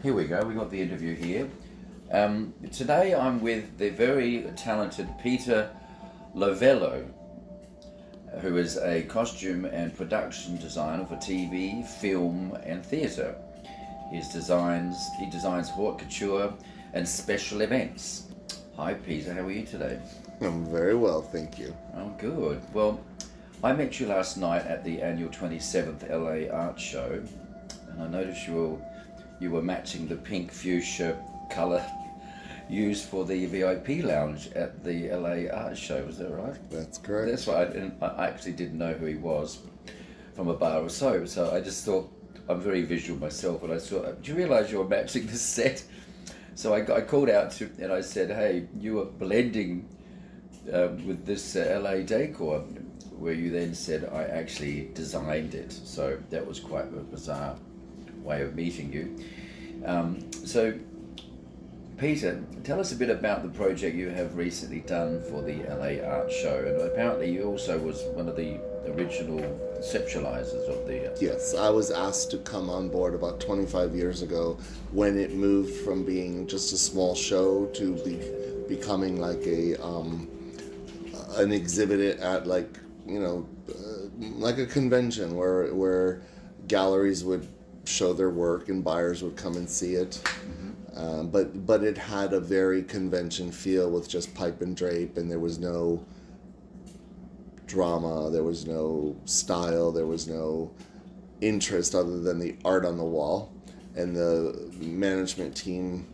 Here we go, we got the interview here. Today I'm with the very talented Peter Lovello, who is a costume and production designer for TV, film and theatre. He designs haute couture and special events. Hi Peter, how are you today? I'm very well, thank you. Oh good. Well, I met you last night at the annual 27th LA Art Show, and I noticed you were matching the pink fuchsia colour used for the VIP lounge at the LA Art Show. Was that right? That's correct. That's right. And I actually didn't know who he was from a bar or so I just thought, I'm very visual myself, and I thought, do you realise you're matching this set? So I called out to and I said, hey, you are blending with this LA decor, where you then said I actually designed it. So that was quite a bizarre way of meeting you. So Peter, tell us a bit about the project you have recently done for the LA Art Show, and apparently you also was one of the original conceptualizers of the... Yes, I was asked to come on board about 25 years ago when it moved from being just a small show to becoming like an exhibit at like a convention where galleries would show their work and buyers would come and see it. But it had a very convention feel with just pipe and drape, and there was no drama, there was no style, there was no interest other than the art on the wall. And the management team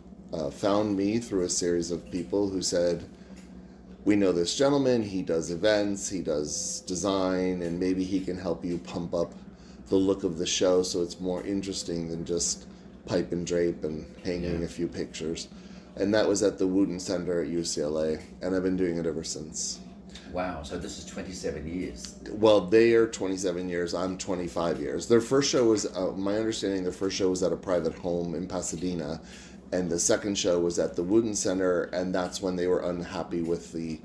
found me through a series of people who said, we know this gentleman, he does events, he does design, and maybe he can help you pump up the look of the show so it's more interesting than just pipe and drape and hanging a few pictures. And that was at the Wooten Center at UCLA, and I've been doing it ever since. Wow, so this is 27 years. Well, they are 27 years, I'm 25 years. Their first show was, my understanding, their first show was at a private home in Pasadena, and the second show was at the Wooten Center, and that's when they were unhappy with the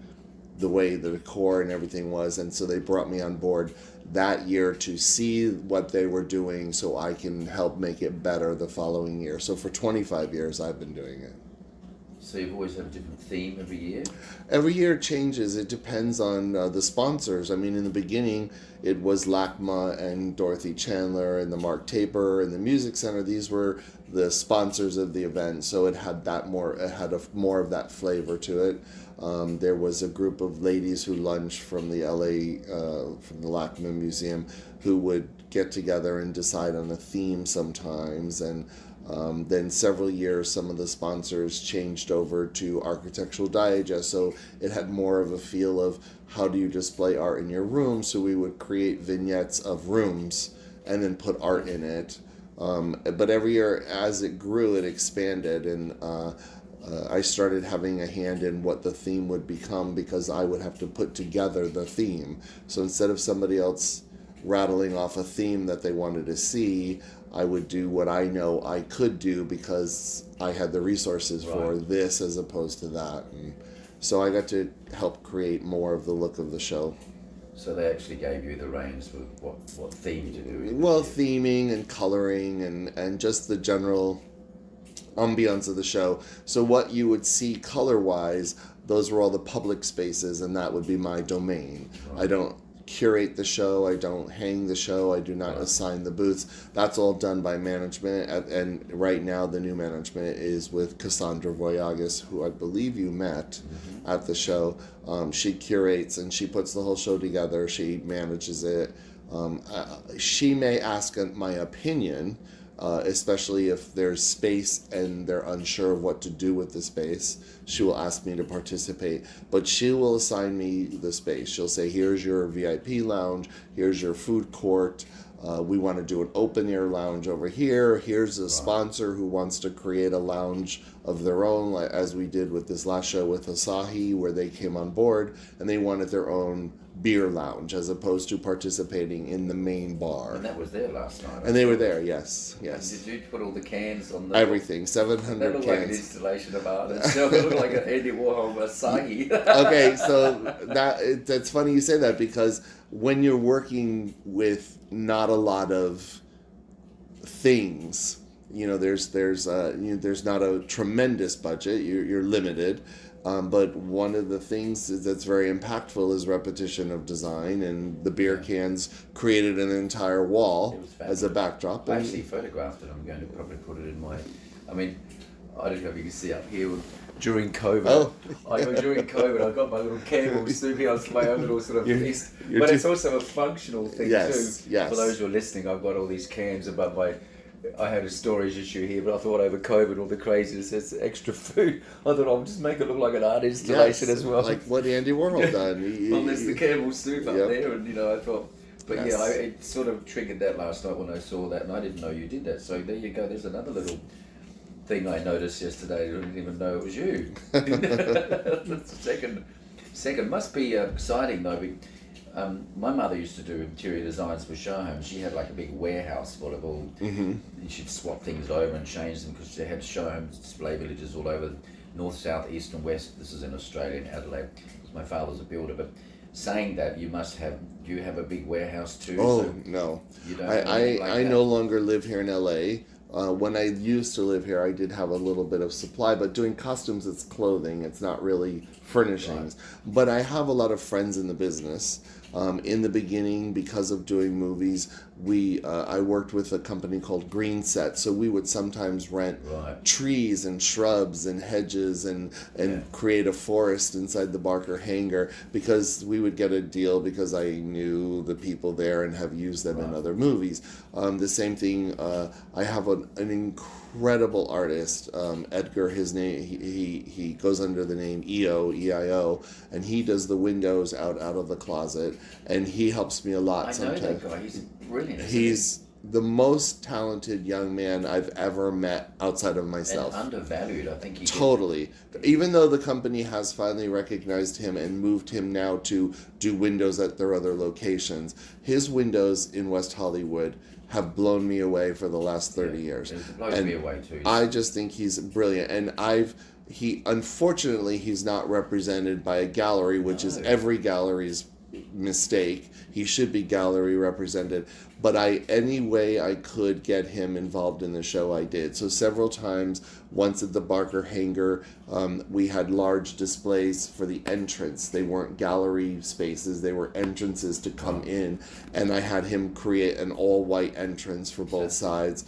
way the decor and everything was, and so they brought me on board that year to see what they were doing so I can help make it better the following year. So for 25 years I've been doing it. So you've always had a different theme every year? Every year it changes. It depends on the sponsors. I mean, in the beginning it was LACMA and Dorothy Chandler and the Mark Taper and the Music Center. These were the sponsors of the event, so it had more of that flavor to it. There was a group of ladies who lunged from the LA, from the LACMA Museum, who would get together and decide on a theme sometimes. And then several years, some of the sponsors changed over to Architectural Digest, so it had more of a feel of how do you display art in your room. So we would create vignettes of rooms and then put art in it. But every year, as it grew, it expanded, and I started having a hand in what the theme would become because I would have to put together the theme. So instead of somebody else rattling off a theme that they wanted to see, I would do what I know I could do because I had the resources for this as opposed to that. And so I got to help create more of the look of the show. So they actually gave you the reins for what theme to do? Well, theming and coloring and just the general ambiance of the show. So what you would see color-wise, those were all the public spaces, and that would be my domain. Right. I don't curate the show, I don't hang the show, I do not assign the booths. That's all done by management, and right now the new management is with Cassandra Voyagas, who I believe you met at the show. She curates and she puts the whole show together, she manages it. She may ask my opinion, especially if there's space and they're unsure of what to do with the space. She will ask me to participate, but she will assign me the space. She'll say, here's your VIP lounge, here's your food court, we want to do an open air lounge over here, here's a sponsor who wants to create a lounge of their own, like as we did with this last show with Asahi, where they came on board and they wanted their own beer lounge as opposed to participating in the main bar. And that was there last night. And they were there, yes. And did you put all the cans on the... Everything, 700 that looked cans. like an installation of art itself. It looked like an Andy Warhol Asahi. Okay, so that's funny you say that, because when you're working with not a lot of things, there's not a tremendous budget. You're limited. But one of the things that's very impactful is repetition of design, and the beer cans created an entire wall as a backdrop. I actually photographed it. I'm going to probably put it in my. I mean, I don't know if you can see up here. During COVID, during COVID, I got my little Campbell soup here. It's my own little sort of feast, but it's also a functional thing too. Yes. For those who are listening, I've got all these cans above my. I had a storage issue here, but I thought over COVID, all the craziness, it's extra food. I thought I'll just make it look like an art installation as well. Like what Andy Warhol done. Well, there's the Campbell soup up there, and I thought, but it sort of triggered that last night when I saw that, and I didn't know you did that. So there you go. There's another little thing I noticed yesterday. I didn't even know it was you. Second must be exciting though. My mother used to do interior designs for show homes. She had like a big warehouse full of all. And she'd swap things over and change them because they had show homes, display villages all over north, south, east, and west. This is in Australia, in Adelaide. My father's a builder, but saying that, you have a big warehouse too. Oh so no, you don't I no longer live here in LA. When I used to live here, I did have a little bit of supply, but doing costumes, it's clothing. It's not really furnishings. Right. But I have a lot of friends in the business. In the beginning, because of doing movies, I worked with a company called Green Set, so we would sometimes rent trees and shrubs and hedges and create a forest inside the Barker hangar, because we would get a deal because I knew the people there and have used them in other movies. The same thing, I have an incredible artist, Edgar. His name, he goes under the name EIO, and he does the windows out of the closet, and he helps me a lot. I know that guy. He's brilliant. He's the most talented young man I've ever met outside of myself. And undervalued, I think. Totally. Even though the company has finally recognized him and moved him now to do windows at their other locations, his windows in West Hollywood have blown me away for the last 30 years. It blows me away too. I just think he's brilliant. And unfortunately, he's not represented by a gallery, which is every gallery's mistake. He should be gallery represented. But any way I could get him involved in the show, I did. So several times, once at the Barker hangar, we had large displays for the entrance. They weren't gallery spaces, they were entrances to come in. And I had him create an all-white entrance for both sides.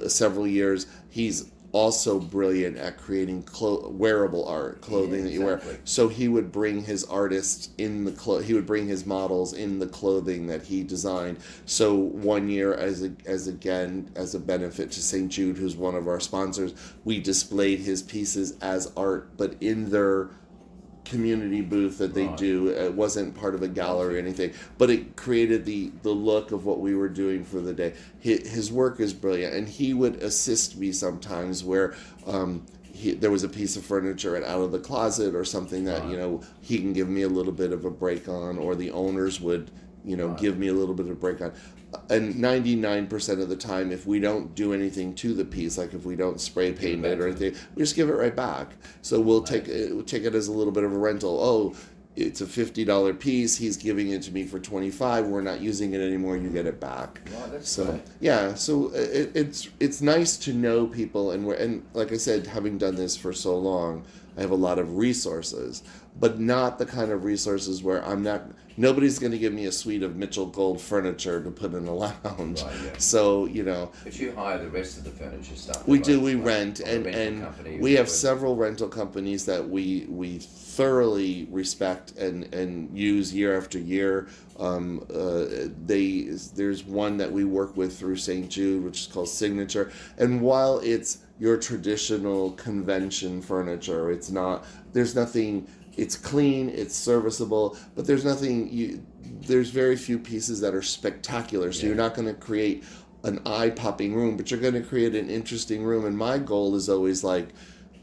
Several years, he's also brilliant at creating wearable art, clothing that you wear. So he would bring his artists in the he would bring his models in the clothing that he designed. So one year, as a benefit to St. Jude, who's one of our sponsors, we displayed his pieces as art, but in their community booth that they do. It wasn't part of a gallery or anything, but it created the look of what we were doing for the day. His work is brilliant, and he would assist me sometimes where there was a piece of furniture out of the closet or something that he can give me a little bit of a break on, or the owners would give me a little bit of a break on. And 99% of the time, if we don't do anything to the piece, like if we don't spray paint it or anything, we just give it right back. So we'll take it as a little bit of a rental. Oh, it's a $50 piece. He's giving it to me for $25. We're not using it anymore. You get it back. Wow, that's so great. Yeah. So it's nice to know people, and like I said, having done this for so long, I have a lot of resources, but not the kind of resources where nobody's going to give me a suite of Mitchell Gold furniture to put in a lounge. Right, yeah. So, But you hire the rest of the furniture stuff. We do, we rent, and we have several rental companies that we thoroughly respect and use year after year. There's one that we work with through St. Jude, which is called Signature, and while it's your traditional convention furniture, it's clean, it's serviceable, but there's very few pieces that are spectacular. So you're not going to create an eye-popping room, but you're going to create an interesting room. And my goal is always like,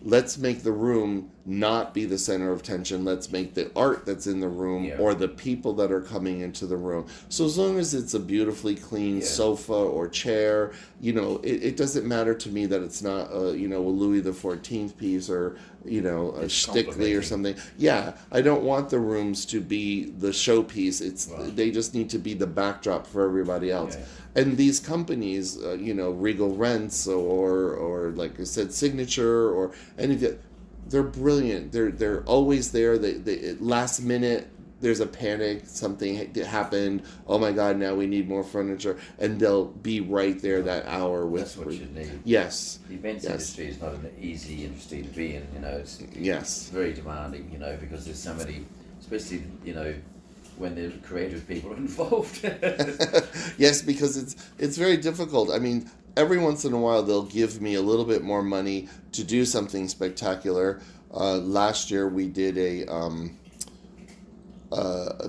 let's make the room not be the center of attention. Let's make the art that's in the room or the people that are coming into the room. So as long as it's a beautifully clean sofa or chair, it doesn't matter to me that it's not a Louis the 14th piece or a Stickley or something. Yeah, I don't want the rooms to be the showpiece. They just need to be the backdrop for everybody else. And these companies, Regal Rents or like I said, Signature or any of that, they're brilliant. They're always there. They last minute there's a panic, something happened. Oh my God! Now we need more furniture, and they'll be right there that hour with. That's what you need. Yes. The events industry is not an easy industry to be in. It's very demanding. Because there's so many, especially when the creative people are involved. Yes, because it's very difficult. I mean, every once in a while they'll give me a little bit more money to do something spectacular. Last year we did a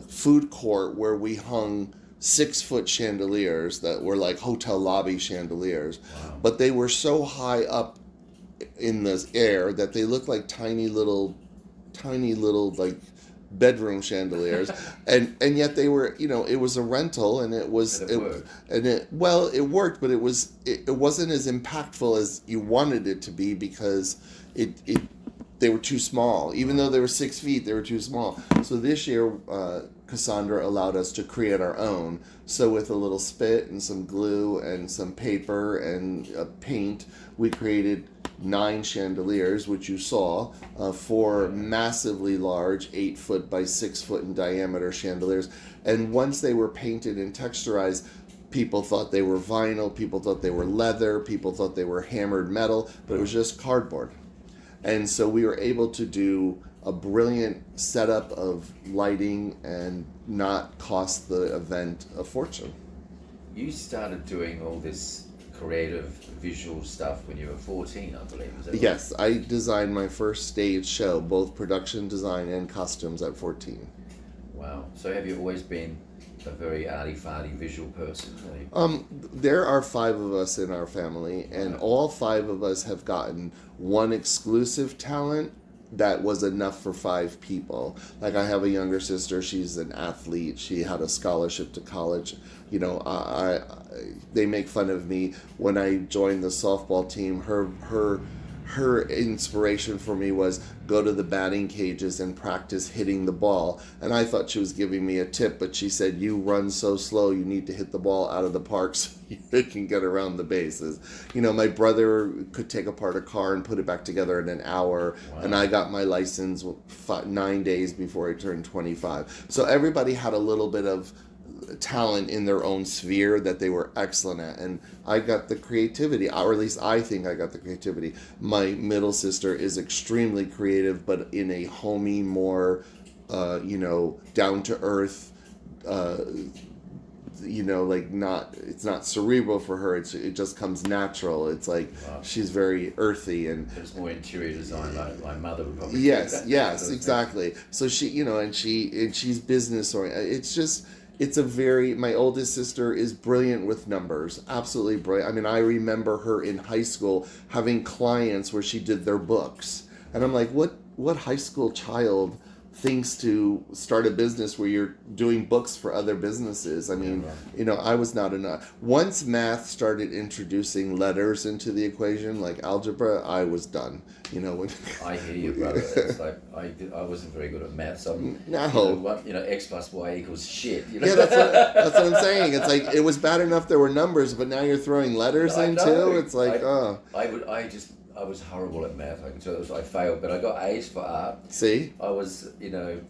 food court where we hung 6-foot chandeliers that were like hotel lobby chandeliers. Wow. But they were so high up in the air that they looked like tiny little like bedroom chandeliers and yet they were it was a rental and it worked, but it wasn't as impactful as you wanted it to be because they were too small. Even though they were 6 feet, they were too small. So this year Cassandra allowed us to create our own. So with a little spit and some glue and some paper and paint, we created 9 chandeliers, which you saw, 4 massively large 8-foot by 6-foot in diameter chandeliers. And once they were painted and texturized, people thought they were vinyl, people thought they were leather, people thought they were hammered metal, but it was just cardboard. And so we were able to do a brilliant setup of lighting and not cost the event a fortune. You started doing all this creative visual stuff when you were 14, I believe. Is that right? Yes, I designed my first stage show, both production design and costumes at 14. Wow. So have you always been a very arty-farty visual person? There are 5 of us in our family, and all 5 of us have gotten one exclusive talent that was enough for 5 people. Like I have a younger sister, she's an athlete, she had a scholarship to college. They make fun of me when I joined the softball team. Her inspiration for me was go to the batting cages and practice hitting the ball. And I thought she was giving me a tip, but she said, you run so slow, you need to hit the ball out of the park so you can get around the bases. My brother could take apart a car and put it back together in an hour. Wow. And I got my license 9 days before I turned 25. So everybody had a little bit of talent in their own sphere that they were excellent at, and I got the creativity, or at least I think I got the creativity. My middle sister is extremely creative, but in a homey, more down to earth, it's not cerebral for her, it just comes natural. It's like she's very earthy, and it's more interior design like my mother would probably yes exactly. So she and she's business oriented. My oldest sister is brilliant with numbers, absolutely brilliant. I mean, I remember her in high school having clients where she did their books. And I'm like, what high school child thinks to start a business where you're doing books for other businesses? I mean, I was not enough. Once math started introducing letters into the equation, like algebra, I was done. When I hear you, brother. It's like I wasn't very good at math. So X plus Y equals shit. Yeah, that's what I'm saying. It's like it was bad enough there were numbers, but now you're throwing letters in too. It's like I was horrible at math. I can tell I failed, but I got A's for art. See? I was, I'm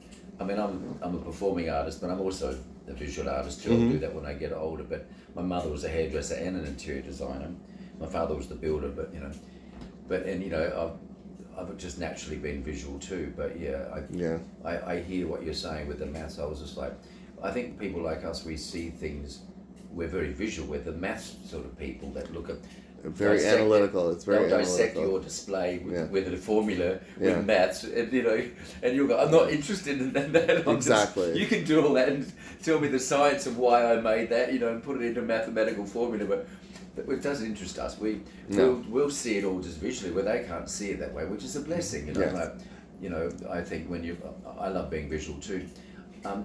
a performing artist, but I'm also a visual artist too. I'll do that when I get older. But my mother was a hairdresser and an interior designer. My father was the builder, I've just naturally been visual too. But I hear what you're saying with the maths. I was just like, I think people like us, we see things, we're very visual. We're the maths sort of people that look at very analytical. It's very analytical. Dissect your display with a formula with maths, and you'll go, I'm not interested in that. Exactly. You can do all that and tell me the science of why I made that, and put it into a mathematical formula, but it doesn't interest us. We'll see it all just visually, where they can't see it that way, which is a blessing. I think I love being visual too.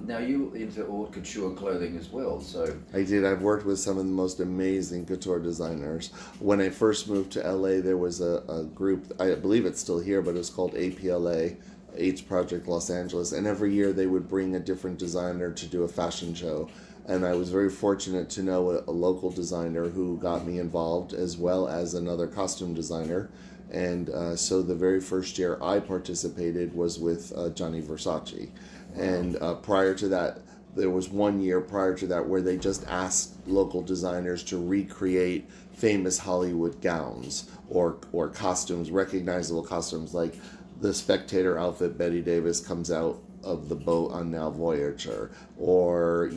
Now you into haute couture clothing as well, so I did. I've worked with some of the most amazing couture designers. When I first moved to LA, there was a group, I believe it's still here, but it was called APLA, H Project Los Angeles, and every year they would bring a different designer to do a fashion show. And I was very fortunate to know a local designer who got me involved, as well as another costume designer. And so the very first year I participated was with Gianni Versace. And prior to that, there was 1 year prior to that where they just asked local designers to recreate famous Hollywood gowns or costumes, recognizable costumes, like the Spectator outfit Betty Davis comes out of the boat on Now Voyager, or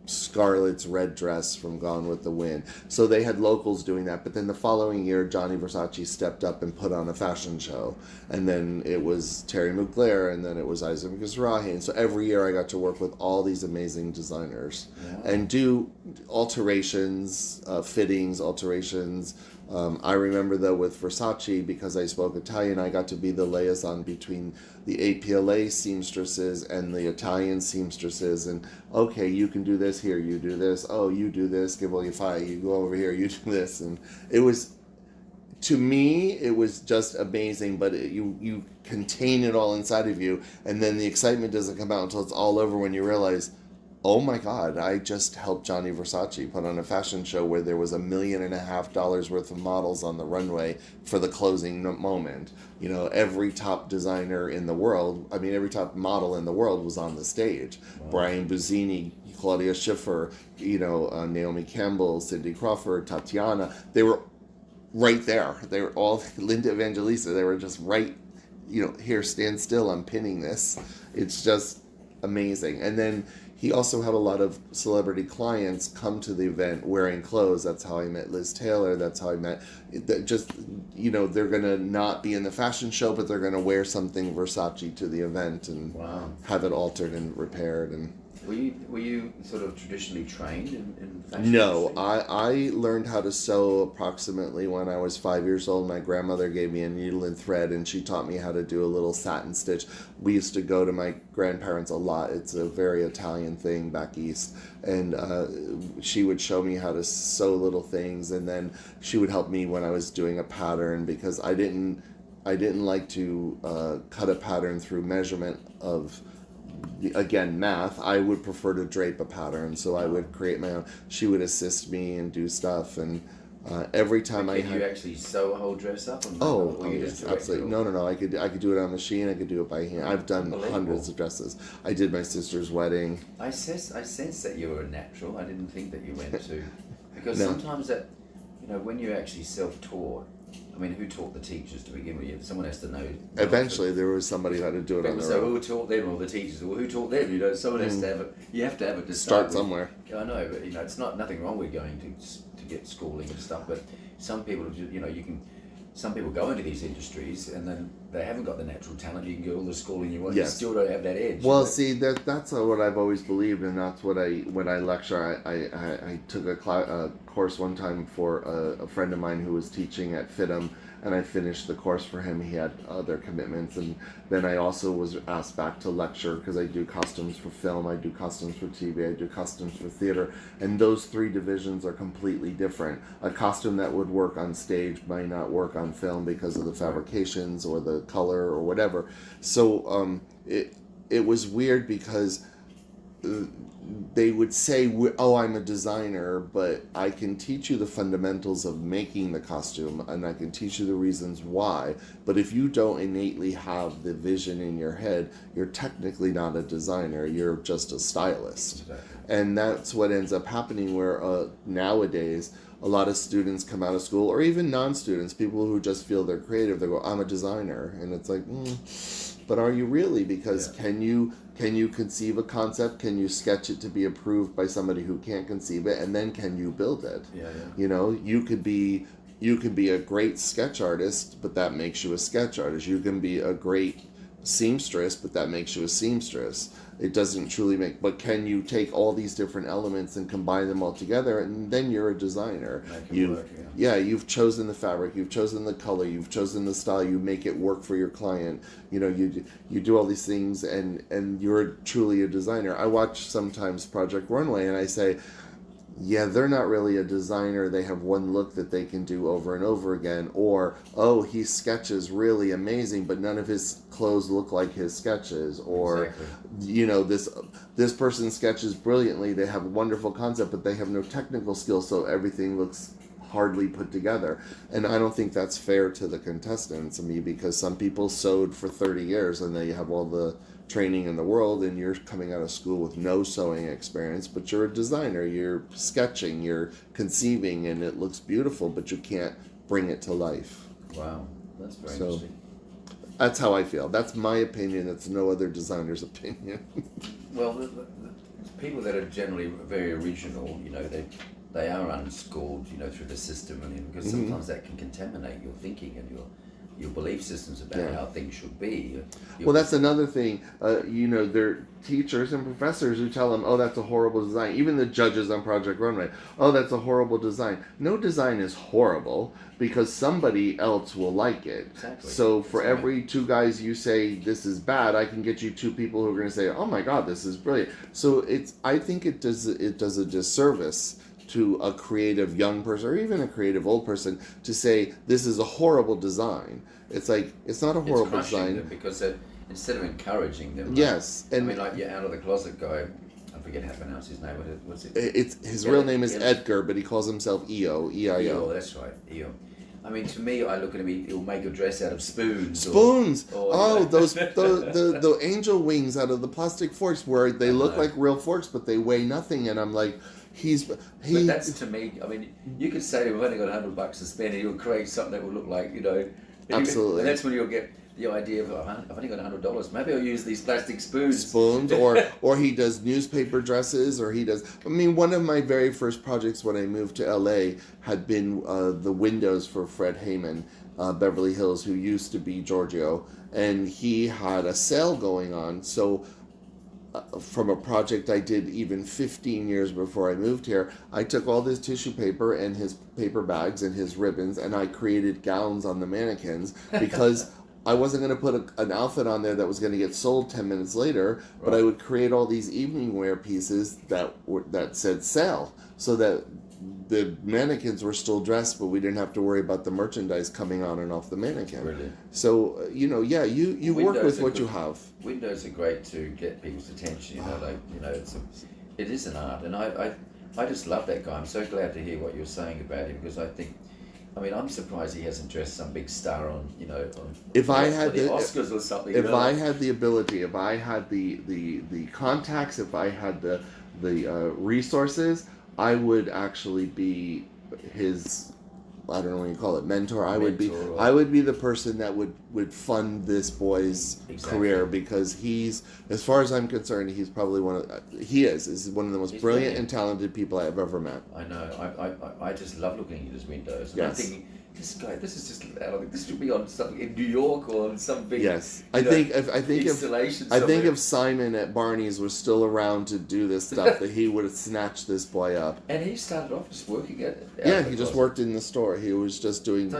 Scarlett's red dress from Gone with the Wind. So they had locals doing that, but then the following year Gianni Versace stepped up and put on a fashion show, and then it was Terry Mugler, and then it was Isaac Mizrahi, and so every year I got to work with all these amazing designers and do alterations, fittings, alterations. I remember though with Versace, because I spoke Italian, I got to be the liaison between the APLA seamstresses and the Italian seamstresses, and okay, you can do this here, you do this, oh, you do this, che voglio fare, you go over here, you do this. And it was, to me, it was just amazing, but you contain it all inside of you, and then the excitement doesn't come out until it's all over, when you realize, oh my God, I just helped Gianni Versace put on a fashion show where there was $1.5 million worth of models on the runway for the closing moment. Every top designer in the world, every top model in the world was on the stage. Wow. Brian Buzzini, Claudia Schiffer, Naomi Campbell, Cindy Crawford, Tatiana. They were right there. They were all, Linda Evangelista, they were just right, here, stand still, I'm pinning this. It's just amazing. And then he also had a lot of celebrity clients come to the event wearing clothes. That's how I met Liz Taylor. That's how I met, they're going to not be in the fashion show, but they're going to wear something Versace to the event and have it altered and repaired. And Were you sort of traditionally trained in fashion? No, I learned how to sew approximately when I was 5 years old. My grandmother gave me a needle and thread, and she taught me how to do a little satin stitch. We used to go to my grandparents a lot. It's a very Italian thing back east. And she would show me how to sew little things, and then she would help me when I was doing a pattern, because I didn't like to cut a pattern through measurement of, again, math. I would prefer to drape a pattern, so I would create my own. She would assist me and do stuff, and every time Can you actually sew a whole dress up? Yes, absolutely. No. I could do it on machine. I could do it by hand. I've done hundreds of dresses. I did my sister's wedding. I sense that you were a natural. I didn't think that you went to, because sometimes that, when you're actually self-taught. Who taught the teachers to begin with? Someone has to know. Eventually, there was somebody who had to do it on their own. So who taught them, or the teachers? Well, who taught them? Someone has to have it. You have to have it to start somewhere. I know, but it's nothing wrong with going to get schooling and stuff. But some people, some people go into these industries and then they haven't got the natural talent. You can get all the schooling you want. Yes. You still don't have that edge. Well, see, that's what I've always believed, and that's what when I lecture. I took a course one time for a friend of mine who was teaching at FITM, and I finished the course for him. He had other commitments, and then I also was asked back to lecture, because I do costumes for film, I do costumes for TV, I do costumes for theater, and those three divisions are completely different. A costume that would work on stage might not work on film because of the fabrications or the color or whatever. So it was weird, because they would say, oh, I'm a designer, but I can teach you the fundamentals of making the costume, and I can teach you the reasons why. But if you don't innately have the vision in your head, you're technically not a designer, you're just a stylist. Exactly. And that's what ends up happening, where nowadays a lot of students come out of school, or even non-students, people who just feel they're creative, they go, I'm a designer. And it's like, but are you really? Because can you conceive a concept? Can you sketch it to be approved by somebody who can't conceive it? And then can you build it? You could be a great sketch artist, but that makes you a sketch artist. You can be a great seamstress, but that makes you a seamstress. It doesn't truly make, but can you take all these different elements and combine them all together, and then you're a designer. You've chosen the fabric, you've chosen the color, you've chosen the style, you make it work for your client. You do all these things, and you're truly a designer. I watch sometimes Project Runway, and I say, yeah, they're not really a designer. They have one look that they can do over and over again. Or, oh, he sketches really amazing, but none of his clothes look like his sketches. Or, this person sketches brilliantly. They have a wonderful concept, but they have no technical skill, so everything looks hardly put together. And I don't think that's fair to the contestants, because some people sewed for 30 years and they have all the training in the world, and you're coming out of school with no sewing experience, but you're a designer, you're sketching, you're conceiving, and it looks beautiful, but you can't bring it to life. Wow, that's very interesting. That's how I feel. That's my opinion. It's no other designer's opinion. Well, the people that are generally very original, they are unschooled, through the system, because sometimes that can contaminate your thinking and your belief systems about how things should be. Well, that's another thing. There are teachers and professors who tell them, oh, that's a horrible design. Even the judges on Project Runway, oh, that's a horrible design. No design is horrible, because somebody else will like it. Exactly. So for every two guys you say this is bad, I can get you two people who are going to say, oh my God, this is brilliant. So I think it does a disservice to a creative young person or even a creative old person to say this is a horrible design. It's like, it's not a horrible design. Them because instead of encouraging them. Yes. Like your out of the closet guy, I forget how to pronounce his name. What's it? His real name is Edgar, but he calls himself EO. E-I-O. EO, that's right. EO. To me, I look at him. He'll make a dress out of spoons. Spoons. The angel wings out of the plastic forks, where they look like real forks, but they weigh nothing. And I'm like, But that's, to me, you could say we've only got $100 to spend, and you'll create something that will look like, Absolutely. And that's when you'll get the idea of, I've only got $100. Maybe I'll use these plastic spoons. or he does newspaper dresses, or he does. One of my very first projects when I moved to LA had been the windows for Fred Heyman, Beverly Hills, who used to be Giorgio, and he had a sale going on. So from a project I did even 15 years before I moved here, I took all this tissue paper and his paper bags and his ribbons, and I created gowns on the mannequins, because I wasn't going to put an outfit on there that was going to get sold 10 minutes later, but I would create all these evening wear pieces that said sale, so that the mannequins were still dressed, but we didn't have to worry about the merchandise coming on and off the mannequin. Brilliant. So, you work with what you have. Windows are great to get people's attention. It is an art, and I just love that guy. I'm so glad to hear what you're saying about him, because I think, I'm surprised he hasn't dressed some big star on the Oscars or something. If I had the ability, if I had the contacts, if I had the resources, I would actually be his, I don't know what you call it, mentor. I would be the person that would fund this boy's career, because he's, as far as I'm concerned, he's probably one of the most brilliant and talented people I've ever met. I know. I just love looking at his windows. And I'm thinking, this guy, this is just, this should be on something in New York or on some big. Yes, I think installation. I think if Simon at Barney's was still around to do this stuff, that he would have snatched this boy up. And he started off just working at. He just worked in the store. He was just doing,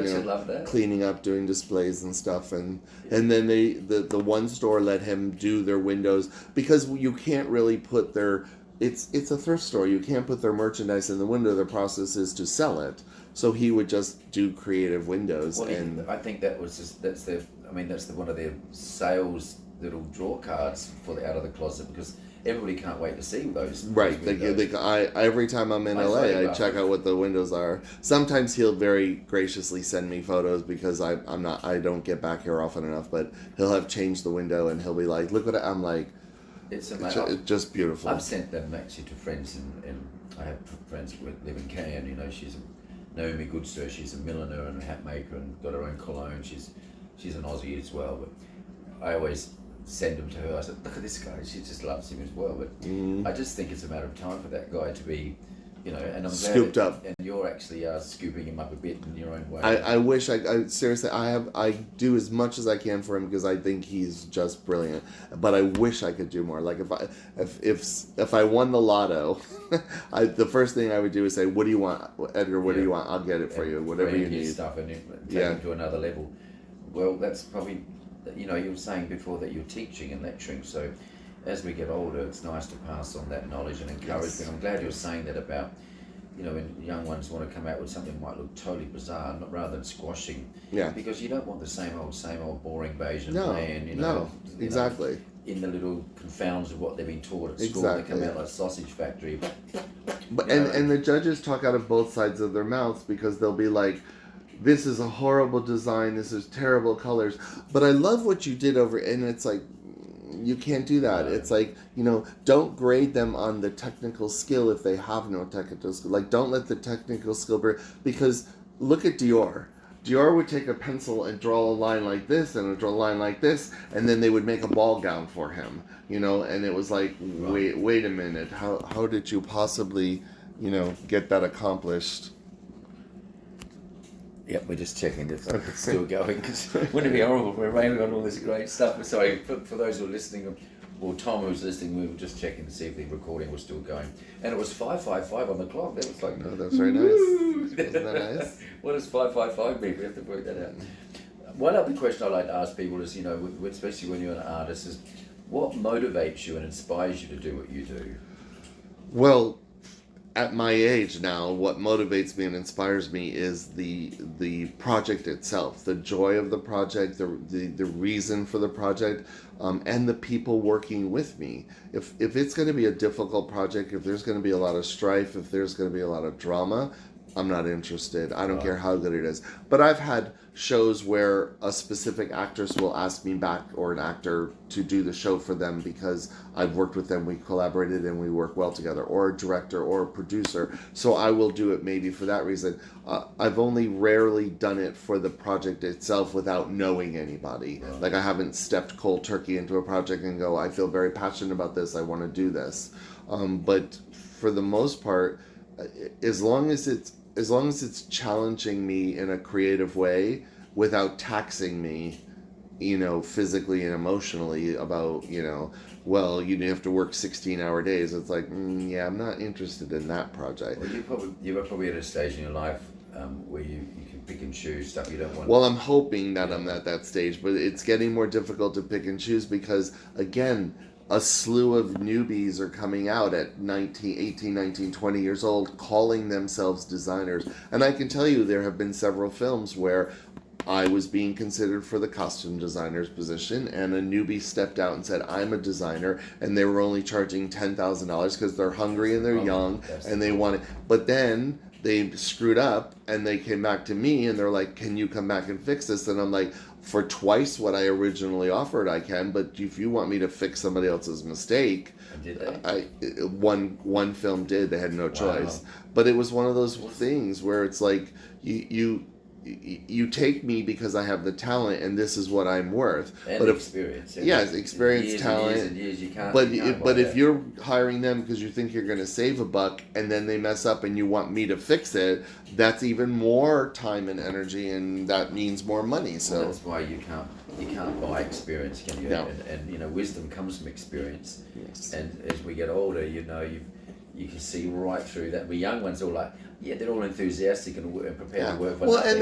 cleaning up, doing displays and stuff, and then the one store let him do their windows, because you can't really put their. It's a thrift store. You can't put their merchandise in the window. The process is to sell it. So he would just do creative windows. Well, I think that's one of their sales little draw cards for the out of the closet, because everybody can't wait to see those. Right. Every time I'm in LA, I check out what the windows are. Sometimes he'll very graciously send me photos, because I don't get back here often enough, but he'll have changed the window and he'll be like, look what I'm like. It's just beautiful. I've sent them actually to friends, and I have friends who live in Cannes. She's Naomi Goodsir. She's a milliner and a hat maker and got her own cologne. She's an Aussie as well. But I always send them to her. I said, look at this guy. She just loves him as well. But I just think it's a matter of time for that guy to be you know, and I'm Scooped glad up. and you're actually scooping him up a bit in your own way. I wish I seriously I do as much as I can for him because I think he's just brilliant. But I wish I could do more. Like if I won the lotto, the first thing I would do is say, "What do you want, Edgar? What do you want? I'll get it for you. Whatever you need." Stuff and take him to another level. Well, that's probably, you know, you were saying before that you're teaching and lecturing, so as we get older, it's nice to pass on that knowledge and encouragement. Yes. I'm glad you're saying that about, you know, when young ones want to come out with something that might look totally bizarre, rather than squashing. Yeah. Because you don't want the same old boring beige and No, bland, no, exactly. In the little confounds of what they've been taught at school, Exactly. they come out like a sausage factory. But and the judges talk out of both sides of their mouths because they'll be like, "This is a horrible design. This is terrible colors." But I love what you did over, and it's like, you can't do that. It's like, you know, don't grade them on the technical skill if they have no technical skill. Like, don't let the technical skill because look at Dior. Dior would take a pencil and draw a line like this and draw a line like this, and then they would make a ball gown for him, you know, and it was like, wait a minute, how did you possibly, you know, get that accomplished? Yep, we're just checking if it's still going, because wouldn't it be horrible if we're raining on all this great stuff? Sorry, for those who are listening, or Tom who was listening, we were just checking to see if the recording was still going. And it was 5:55 on the clock. That was like... No, that's very nice. Wasn't that nice? What does 5:55 mean? We have to work that out. One other question I like to ask people is, you know, especially when you're an artist, is what motivates you and inspires you to do what you do? Well, at my age now, what motivates me and inspires me is the project itself, the joy of the project, the reason for the project, and the people working with me. If it's going to be a difficult project, if there's going to be a lot of strife, if there's going to be a lot of drama, I'm not interested. I don't care how good it is. But I've had shows where a specific actress will ask me back, or an actor, to do the show for them because I've worked with them, we collaborated and we work well together, or a director or a producer. So I will do it maybe for that reason. I've only rarely done it for the project itself without knowing anybody. Like, I haven't stepped cold turkey into a project and go, I feel very passionate about this, I want to do this. But for the most part, as long as it's challenging me in a creative way without taxing me, you know, physically and emotionally about, you know, well, you have to work 16-hour days. It's like, yeah, I'm not interested in that project. Well, you were probably at a stage in your life where you can pick and choose stuff you don't want. Well, I'm hoping that I'm at that stage, but it's getting more difficult to pick and choose because, again, a slew of newbies are coming out at 18, 19, 20 years old, calling themselves designers. And I can tell you there have been several films where I was being considered for the costume designer's position, and a newbie stepped out and said, I'm a designer, and they were only charging $10,000 because they're hungry and they're young, and they want it. But then they screwed up, and they came back to me, and they're like, can you come back and fix this? And I'm like, for twice what I originally offered, I can, but if you want me to fix somebody else's mistake... Did they? One film did. They had no choice. But it was one of those things where it's like, you take me because I have the talent, and this is what I'm worth. And but experience. Experience, years talent. And years you can't. But if you're hiring them because you think you're going to save a buck, and then they mess up and you want me to fix it, that's even more time and energy, and that means more money. So that's why you can't buy experience, can you? No. And you know, wisdom comes from experience. Yes. And as we get older, you know, you can see right through that. The young ones are all like, yeah, they're all enthusiastic and prepared to work for nothing.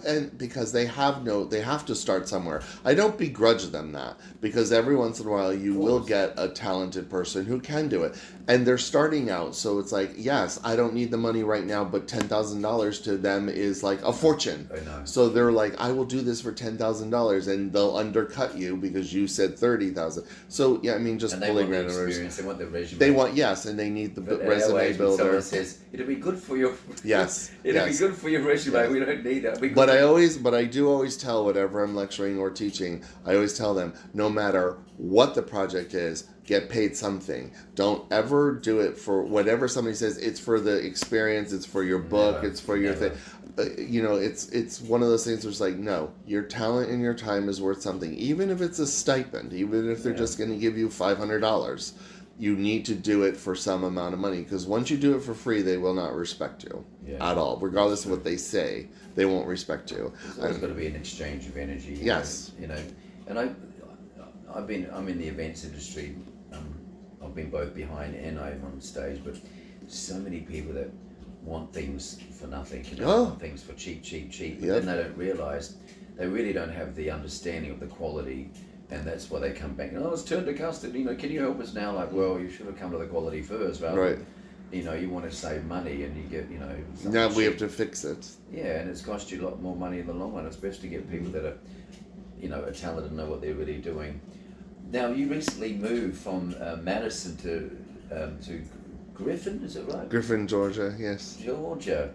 And because they have to start somewhere. I don't begrudge them that, because every once in a while you will get a talented person who can do it, and they're starting out. So it's like, yes, I don't need the money right now, but $10,000 to them is like a fortune. I know. So they're like, I will do this for $10,000, and they'll undercut you because you said $30,000. So yeah, I mean, just pulling random experience. They want the resume. They want and they need the resume builder. Someone says it'll be good for your. Yes. It'll be good for your resume. Yes. We don't need that. But I do always tell, whatever I'm lecturing or teaching, I always tell them, no matter what the project is, get paid something. Don't ever do it for whatever somebody says. It's for the experience. It's for your book. It's for your thing. You know, it's one of those things where it's like, no, your talent and your time is worth something, even if it's a stipend, even if they're just going to give you $500. you need to do it for some amount of money, because once you do it for free, they will not respect you at all, regardless of what they say. They won't respect you. There's always got to be an exchange of energy. Yes. And I'm in the events industry. I've been both behind and over on stage, but so many people that want things for nothing, want things for cheap, but then they don't realise they really don't have the understanding of the quality, and that's why they come back. It's turned to custard. Can you help us now? Like, well, you should have come to the quality first, rather than, you want to save money and you get, now we have to fix it. Yeah, and it's cost you a lot more money in the long run. It's best to get people that are talented and know what they're really doing. Now, you recently moved from Madison to Griffin, is it right? Griffin, Georgia, yes. Georgia.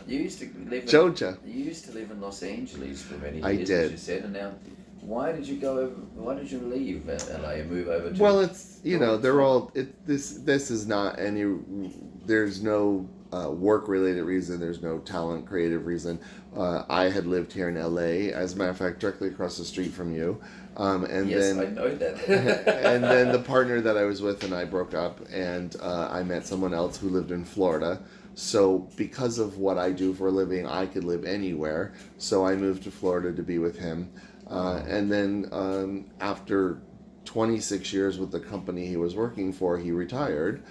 You used to live in Los Angeles for many years, I did. As you said, and now why did you leave LA and move over to... Well, it's, they're all, this is not any, there's no work-related reason, there's no talent creative reason. I had lived here in LA, as a matter of fact, directly across the street from you. Yes, I know that. And then the partner that I was with and I broke up, and I met someone else who lived in Florida. So because of what I do for a living, I could live anywhere. So I moved to Florida to be with him. And then after 26 years with the company he was working for, he retired.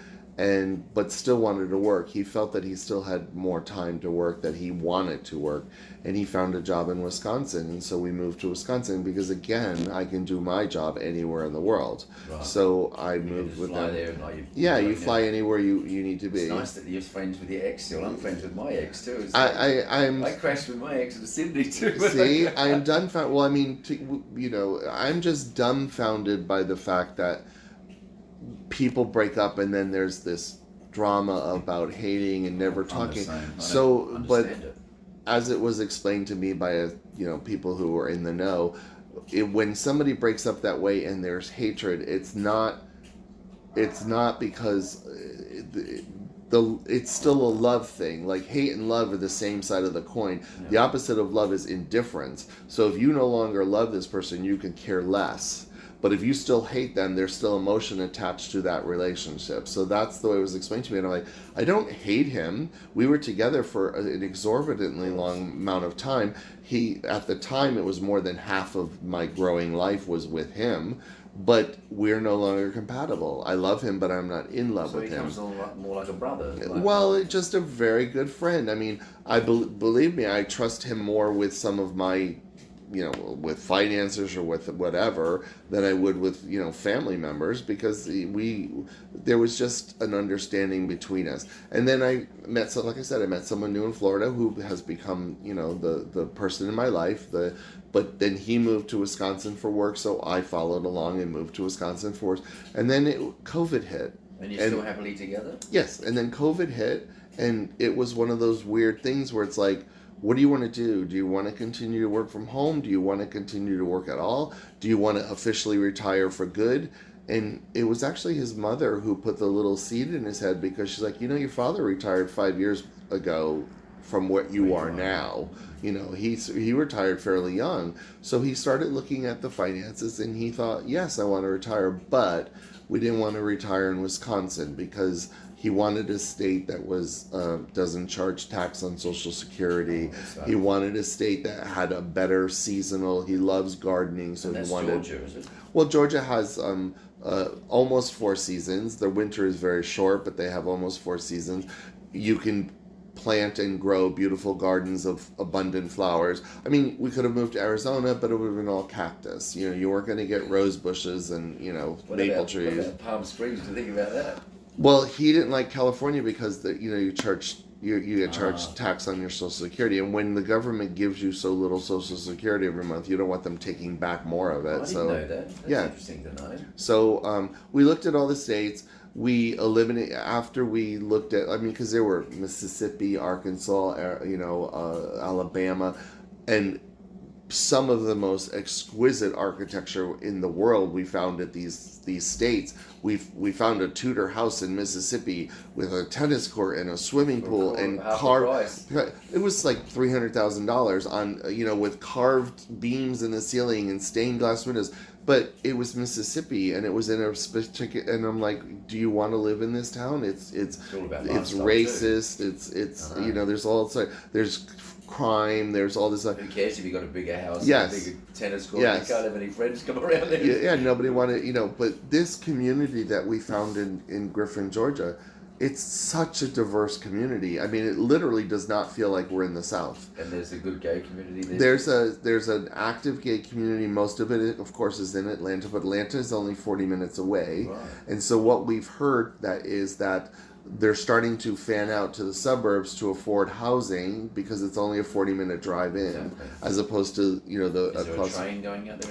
But still wanted to work. He felt that he still had more time to work, that he wanted to work, and he found a job in Wisconsin, and so we moved to Wisconsin because, again, I can do my job anywhere in the world. Right. So I moved with them. You fly anywhere you need to be. It's nice that you're friends with your ex still. I'm friends with my ex too. I crashed with my ex in Sydney too. See, I'm dumbfounded. Well, I mean, I'm just dumbfounded by the fact that people break up and then there's this drama about hating and never talking. But as it was explained to me by people who were in the know, when somebody breaks up that way and there's hatred, it's not because it's still a love thing. Like, hate and love are the same side of the coin. The opposite of love is indifference. So if you no longer love this person, you can care less. But if you still hate them, there's still emotion attached to that relationship. So that's the way it was explained to me. And I'm like, I don't hate him. We were together for an exorbitantly long amount of time. At the time, it was more than half of my growing life was with him. But we're no longer compatible. I love him, but I'm not in love with him. So he becomes more like a brother. Well, just a very good friend. I mean, believe me, I trust him more with some of my with finances or with whatever than I would with, family members, because there was just an understanding between us. And then I met someone new in Florida who has become, the person in my life, but then he moved to Wisconsin for work. So I followed along and moved to Wisconsin for work. And then COVID hit. And you're still happily together? Yes. And then COVID hit, and it was one of those weird things where it's like, what do you want to do? Do you want to continue to work from home? Do you want to continue to work at all? Do you want to officially retire for good? And it was actually his mother who put the little seed in his head, because she's like, your father retired 5 years ago from what you are now. He retired fairly young. So he started looking at the finances and he thought, yes, I want to retire, but we didn't want to retire in Wisconsin because he wanted a state that doesn't charge tax on Social Security. He wanted a state that had a better seasonal. He loves gardening, so he wanted. Georgia, is it? Well, Georgia has almost 4 seasons. The winter is very short, but they have almost 4 seasons. You can plant and grow beautiful gardens of abundant flowers. I mean, we could have moved to Arizona, but it would have been all cactus. You weren't going to get rose bushes and maple trees. What about Palm Springs? Do you think about that? Well, he didn't like California because you get charged tax on your Social Security, and when the government gives you so little Social Security every month, you don't want them taking back more of it. I didn't know that. That's interesting to know. So we looked at all the states. We eliminated after we looked at. Because there were Mississippi, Arkansas, Alabama, and some of the most exquisite architecture in the world we found at these states. We found a Tudor house in Mississippi with a tennis court and a swimming pool and carved. It was like $300,000 on with carved beams in the ceiling and stained glass windows. But it was Mississippi, and it was in a specific. And I'm like, do you want to live in this town? It's racist. Too. It's there's all there's crime. There's all this. Who cares if you got a bigger house? Yes. A bigger tennis court. Yes. You can't have any friends come around there. Yeah. Nobody wanted. But this community that we found in Griffin, Georgia, it's such a diverse community. I mean, it literally does not feel like we're in the South. And there's a good gay community there? There's an active gay community. Most of it, of course, is in Atlanta, but Atlanta is only 40 minutes away. Right. And so what we've heard is that they're starting to fan out to the suburbs to afford housing because it's only a 40-minute drive in, exactly. As opposed to Is there a train going out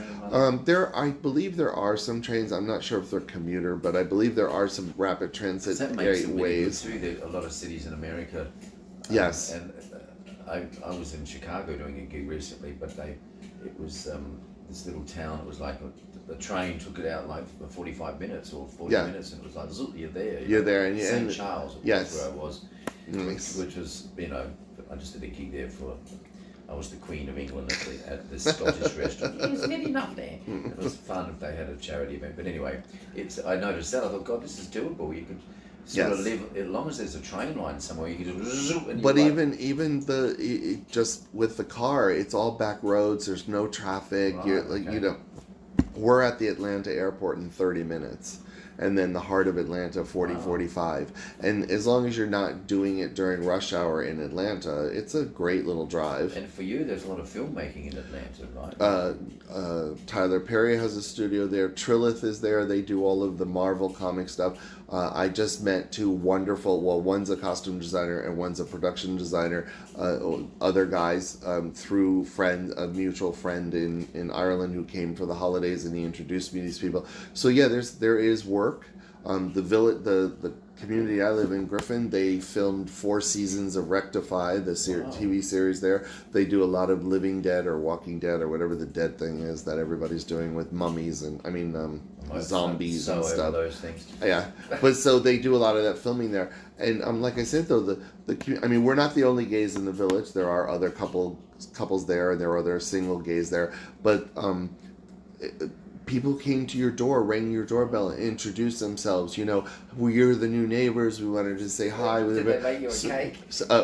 there? I believe there are some trains. I'm not sure if they're commuter, but I believe there are some rapid transit ways. A lot of cities in America. Yes. And I was in Chicago doing a gig recently, but it was this little town. It was like the train took it out like for 45 minutes or 40 minutes, and it was like, zoop, you're there. You're there, and St. Charles, yes, where I was, nice. which was I just did a gig there I was the Queen of England at this Scottish restaurant. It was good enough there. It was fun if they had a charity event, but anyway, I noticed that. I thought, God, this is doable. You could sort of live as long as there's a train line somewhere. You can just zoop. And but even just with the car, it's all back roads. There's no traffic. Right, You're like we're at the Atlanta airport in 30 minutes. And then the heart of Atlanta, 45. And as long as you're not doing it during rush hour in Atlanta, it's a great little drive. And for you, there's a lot of filmmaking in Atlanta, right? Tyler Perry has a studio there. Trilith is there. They do all of the Marvel comic stuff. I just met two wonderful, one's a costume designer and one's a production designer. Other guys through a mutual friend in Ireland who came for the holidays, and he introduced me to these people. So yeah, there is work. The community I live in, Griffin, they filmed 4 seasons of Rectify, the TV series there. They do a lot of Living Dead or Walking Dead or whatever the dead thing is that everybody's doing with mummies and zombies and stuff. Those things. Yeah, but so they do a lot of that filming there. And like I said though, we're not the only gays in the village. There are other couples there, and there are other single gays there, but people came to your door, rang your doorbell, and introduced themselves. We're the new neighbors. We wanted to say hi. Did they make you a cake?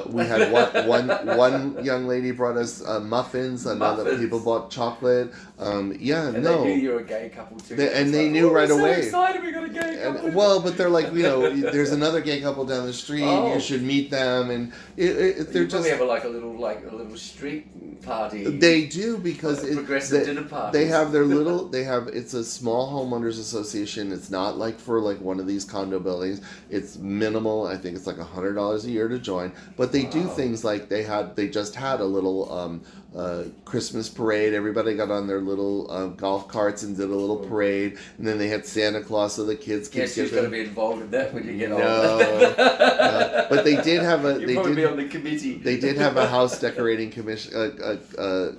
We had one young lady brought us muffins. Another people bought chocolate. And they knew you were a gay couple too. They knew right away. So excited we got a gay couple. But they're like, there's another gay couple down the street. You should meet them, and they're probably have a little street party. They do because progressive dinner party. They have it's a small homeowners association. It's not like for like one of these condo buildings. It's minimal. I think it's like $100 a year to join. But they do things like they just had a little Christmas parade. Everybody got on their little golf carts and did a little parade, and then they had Santa Claus, so the kids could Guess who's going to be involved in that when you get older? No. But they did have a. You'll probably be on the committee. They did have a house decorating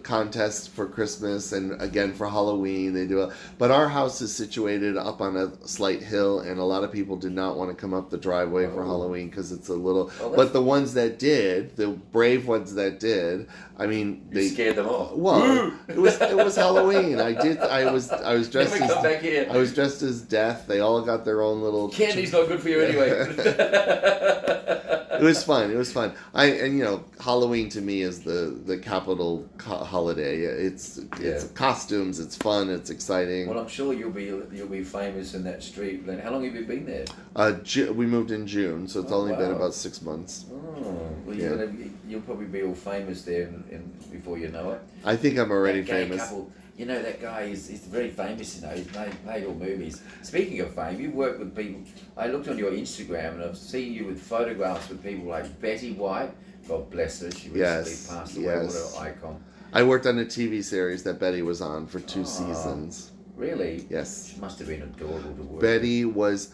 contest for Christmas, and again for Halloween they do. But our house is situated up on a slight hill, and a lot of people did not want to come up the driveway for Halloween because it's a little. But the ones that did, the brave ones that did, they scared them off. Well, it was Halloween. I was dressed Never come back here. I was dressed as Death. They all got their own little. Candy's not good for you anyway. It was fun. Halloween to me is the capital holiday. It's costumes. It's fun. It's exciting. Well, I'm sure you'll be famous in that street. Then, how long have you been there? We moved in June, so it's only been about 6 months. Well, you'll probably be all famous there before you know it. I think I'm already that gay famous. Couple, that guy is very famous. He's made all movies. Speaking of fame, you work with people. I looked on your Instagram and I've seen you with photographs with people like Betty White. God bless her. She recently passed away. Yes. What an icon. I worked on a TV series that Betty was on for 2 seasons. Really? Yes. She must have been adorable to work Betty with. was...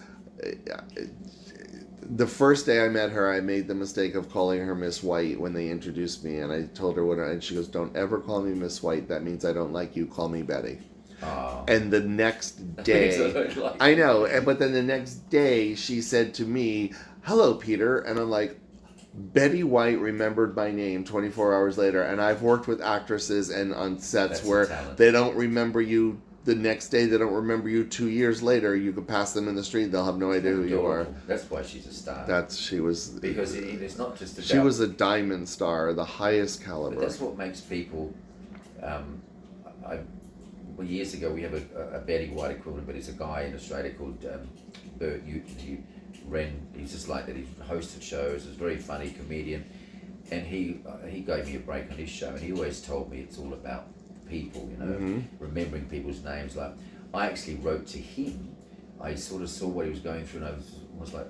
The first day I met her, I made the mistake of calling her Miss White when they introduced me, and I told her and she goes, "Don't ever call me Miss White. That means I don't like you. Call me Betty." Oh. And the next day, I know, but then the next day she said to me, "Hello, Peter," and I'm like, Betty White remembered my name 24 hours later, and I've worked with actresses and on sets where they don't remember you the next day, they don't remember you 2 years later. You could pass them in the street, they'll have no idea who you are. That's why she's a star. Because it's not just about... She was a diamond star, the highest caliber. But that's what makes people... years ago, we have a Betty White equivalent, but it's a guy in Australia called Bert he's just like that. He hosted shows. He's a very funny comedian, and he gave me a break on his show, and he always told me it's all about people, remembering people's names. Like, I actually wrote to him. I sort of saw what he was going through, and I was like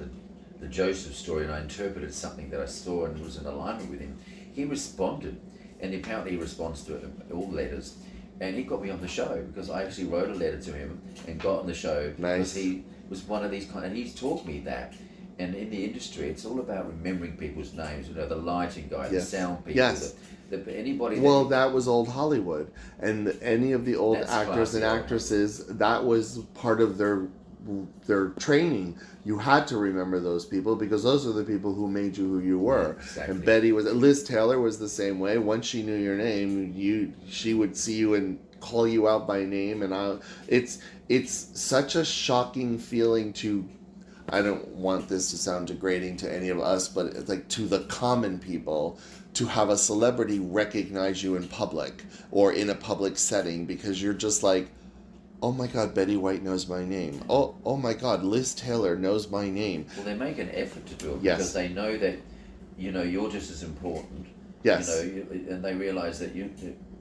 the Joseph story, and I interpreted something that I saw and was in alignment with him. He responded, and apparently he responds to all letters. And he got me on the show because I actually wrote a letter to him and got on the show because he was one of these and he's taught me that. And in the industry, it's all about remembering people's names. The lighting guy, the sound people, anybody. That was old Hollywood, and any of the old actors and actresses, that was part of their training. You had to remember those people because those are the people who made you who you were. Yeah, exactly. And Liz Taylor was the same way. Once she knew your name, she would see you and call you out by name. And it's such a shocking feeling to. I don't want this to sound degrading to any of us, but it's like to the common people, to have a celebrity recognize you in public or in a public setting because you're just like, oh my God, Betty White knows my name. Oh my God, Liz Taylor knows my name. Well, they make an effort to do it because they know that, you're just as important. Yes. And they realize that you're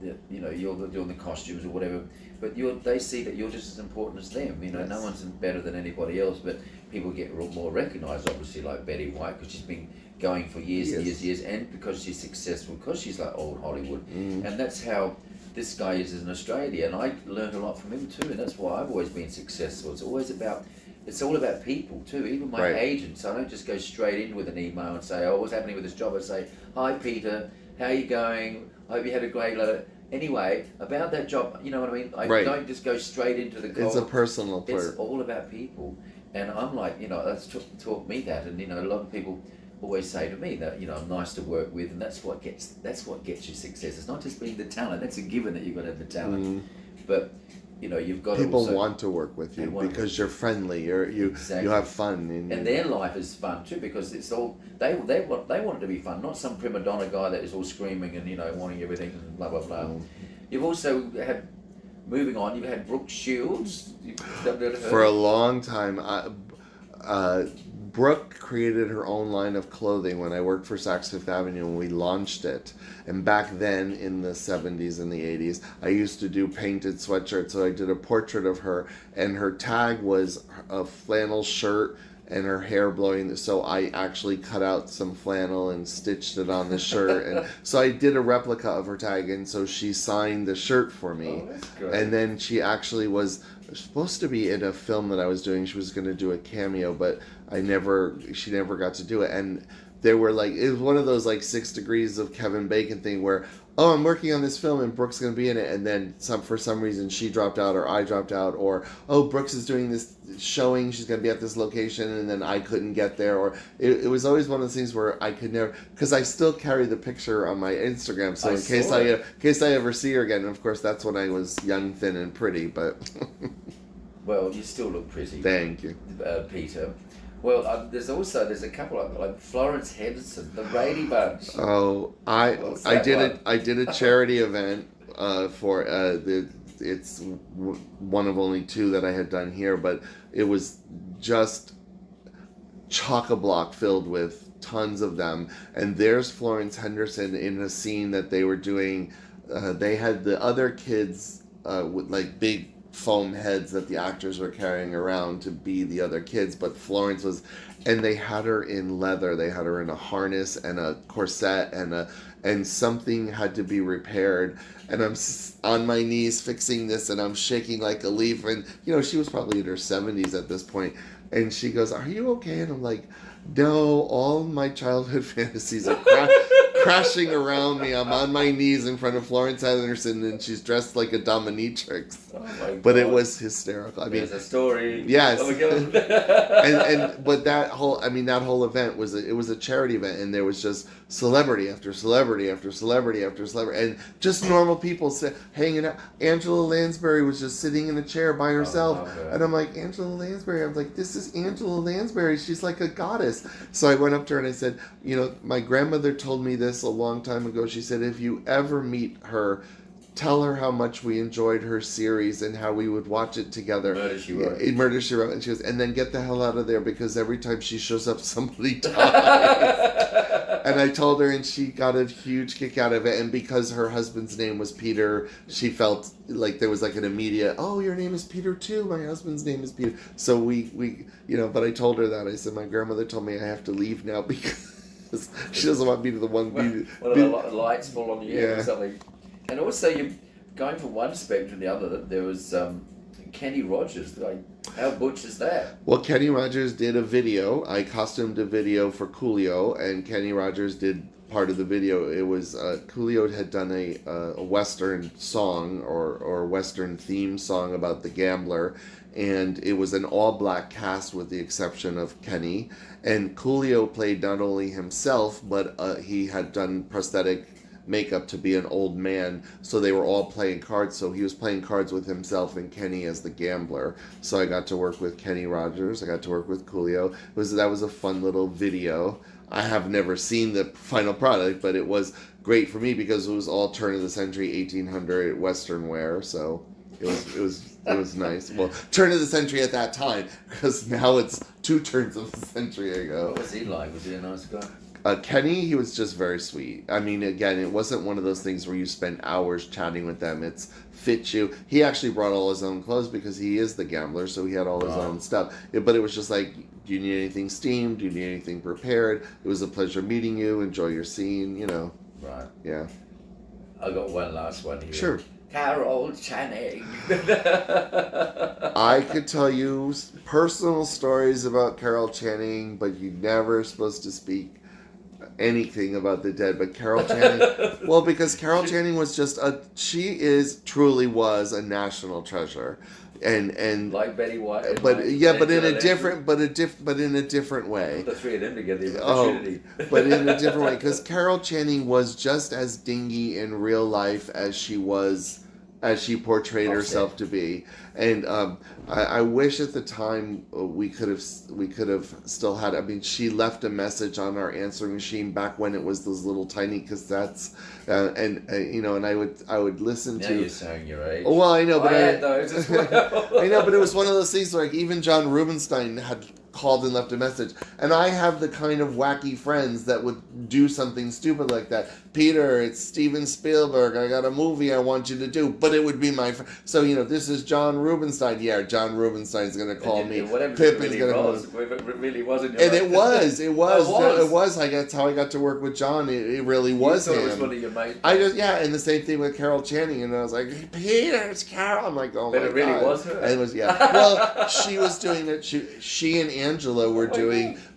doing the costumes or whatever, but they see that you're just as important as them. No one's better than anybody else, but people get more recognized, obviously, like Betty White, because she's been going for years and years, and because she's successful, because she's like old Hollywood. And that's how this guy is in Australia, and I learned a lot from him too, and that's why I've always been successful. It's all about people too. Even my agents, I don't just go straight in with an email and say, "Oh, what's happening with this job?" I say, "Hi Peter, how are you going? I hope you had a great letter." Anyway, about that job, you know what I mean? I don't just go straight into the cold. It's a personal part. It's all about people. And I'm like, that's taught me that. And, a lot of people always say to me that, I'm nice to work with, and that's what gets you success. It's not just being the talent. That's a given that you've got to have the talent. But, you've got people want to work with you because you're friendly. You have fun. And their life is fun too because it's all, they want it to be fun, not some prima donna guy that is all screaming and, wanting everything and blah, blah, blah. You've also had... Moving on, you've had Brooke Shields. For a long time, Brooke created her own line of clothing when I worked for Saks Fifth Avenue and we launched it. And back then, in the 70s and the 80s, I used to do painted sweatshirts. So I did a portrait of her, and her tag was a flannel shirt and her hair blowing. So I actually cut out some flannel and stitched it on the shirt. And so I did a replica of her tag, and so she signed the shirt for me. Oh, that's good. And then she actually was supposed to be in a film that I was doing. She was going to do a cameo, but she never got to do it. And they were like, it was one of those like 6 Degrees of Kevin Bacon thing where, oh, I'm working on this film and Brooke's going to be in it, and then for some reason she dropped out or I dropped out, or oh, Brooks is doing this showing, she's going to be at this location, and then I couldn't get there, or it was always one of those things where I could never, because I still carry the picture on my Instagram, so in case I ever see her again. And of course that's when I was young, thin, and pretty, but well, you still look pretty. Thank you, Peter. Well, there's a couple of like Florence Henderson, the Brady Bunch. Oh, I did a charity event for it's one of only 2 that I had done here, but it was just chock-a-block filled with tons of them. And there's Florence Henderson in a scene that they were doing. They had the other kids with like big foam heads that the actors were carrying around to be the other kids, but Florence was, and they had her in leather. They had her in a harness and a corset, and something had to be repaired. And I'm on my knees fixing this, and I'm shaking like a leaf. And she was probably in her 70s at this point. And she goes, "Are you okay?" And I'm like, "No, all my childhood fantasies are crashing around me. I'm on my knees in front of Florence Henderson, and she's dressed like a dominatrix." Oh my God. But it was hysterical. I mean, there's a story. yes. Oh my God. But that whole event was a charity event, and there was just celebrity after celebrity after celebrity after celebrity, and just normal people hanging out. Angela Lansbury was just sitting in a chair by herself, and I'm like, Angela Lansbury. I'm like, this is Angela Lansbury. She's like a goddess. So I went up to her and I said, my grandmother told me this a long time ago. She said, if you ever meet her, tell her how much we enjoyed her series and how we would watch it together. Murder, She Wrote. Murder, She Wrote. And she goes, and then get the hell out of there, because every time she shows up, somebody dies. And I told her, and she got a huge kick out of it. And because her husband's name was Peter, she felt like there was like an immediate, oh, your name is Peter too. My husband's name is Peter. So we but I told her that. I said, my grandmother told me I have to leave now because she doesn't want me to the one. One of the lights fall on you or something. And also, you're going from one spectrum to the other. There was Kenny Rogers. Like, how butch is that? Well, Kenny Rogers did a video. I costumed a video for Coolio, and Kenny Rogers did part of the video. It was Coolio had done a Western song or Western theme song about the gambler, and it was an all-black cast with the exception of Kenny. And Coolio played not only himself, but he had done prosthetic makeup to be an old man, so they were all playing cards. So he was playing cards with himself and Kenny as the gambler. So I got to work with Kenny Rogers. I got to work with Coolio. That was a fun little video. I have never seen the final product, but it was great for me because it was all turn of the century 1800 Western wear. So it was nice. Well, turn of the century at that time, because now it's 2 turns of the century ago. What was he like? Was he a nice guy? Kenny, he was just very sweet. I mean, again, it wasn't one of those things where you spend hours chatting with them. It's fit you. He actually brought all his own clothes because he is the gambler, so he had all his own stuff. But it was just like, do you need anything steamed? Do you need anything prepared? It was a pleasure meeting you. Enjoy your scene, Right. Yeah. I got one last one here. Sure. Carol Channing. I could tell you personal stories about Carol Channing, but you're never supposed to speak anything about the dead. But Carol Channing, well, because Carol Channing was truly was a national treasure, and like Betty White, but in a different way. The three of them together. But in a different way, because Carol Channing was just as dingy in real life as she portrayed herself to be. And I wish at the time we could have still had. I mean, she left a message on our answering machine back when it was those little tiny cassettes, and I would listen now to. You're saying your age. Well, I know, but I had those as well. I know, but it was one of those things where, like, even John Rubinstein had called and left a message. And I have the kind of wacky friends that would do something stupid like that. Peter, it's Steven Spielberg. I got a movie I want you to do. But it would be my friend. So, this is John Rubinstein. Yeah, John Rubinstein's going to call me. Pippin's going to call me. It really wasn't. And it was. It was. That's how I got to work with John. It really was him. It was one of your mates. And the same thing with Carol Channing. And I was like, Peter, it's Carol. I'm like, oh my God. But it really was her. And it was, yeah. Well, she was doing it. She and Angela were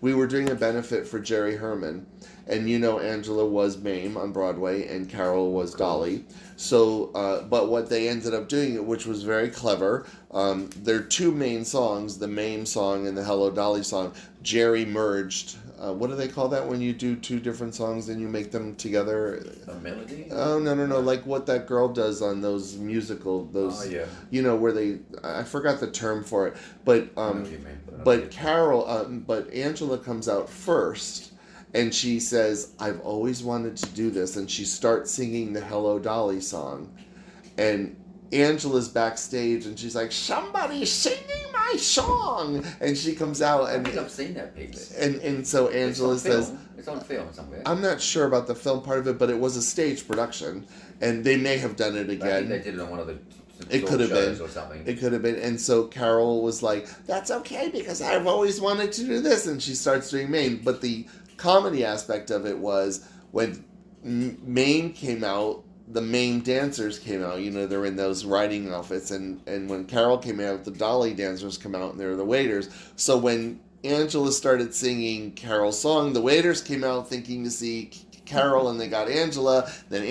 we were doing a benefit for Jerry Herman. And Angela was Mame on Broadway and Carol was Dolly. So, but what they ended up doing, which was very clever, there are 2 main songs, the Mame song and the Hello Dolly song. Jerry merged. What do they call that when you do 2 different songs and you make them together? A melody? Oh, no. Like what that girl does on those musical, where I forgot the term for it. But, but Angela comes out first. And she says, I've always wanted to do this. And she starts singing the Hello Dolly song. And Angela's backstage and she's like, somebody's singing my song. And she comes out. I think I've seen that picture. And so Angela says... It's on film somewhere. I'm not sure about the film part of it, but it was a stage production. And they may have done it again. I think they did it on one of the... It could have been. Or something. It could have been. And so Carol was like, that's okay because I've always wanted to do this. And she starts doing Mame. But the comedy aspect of it was when Mame came out, the main dancers came out. You know, they're in those riding outfits, and when Carol came out, the dolly dancers come out, and they're the waiters. So when Angela started singing Carol's song, the waiters came out thinking to see Carol, and they got Angela. Then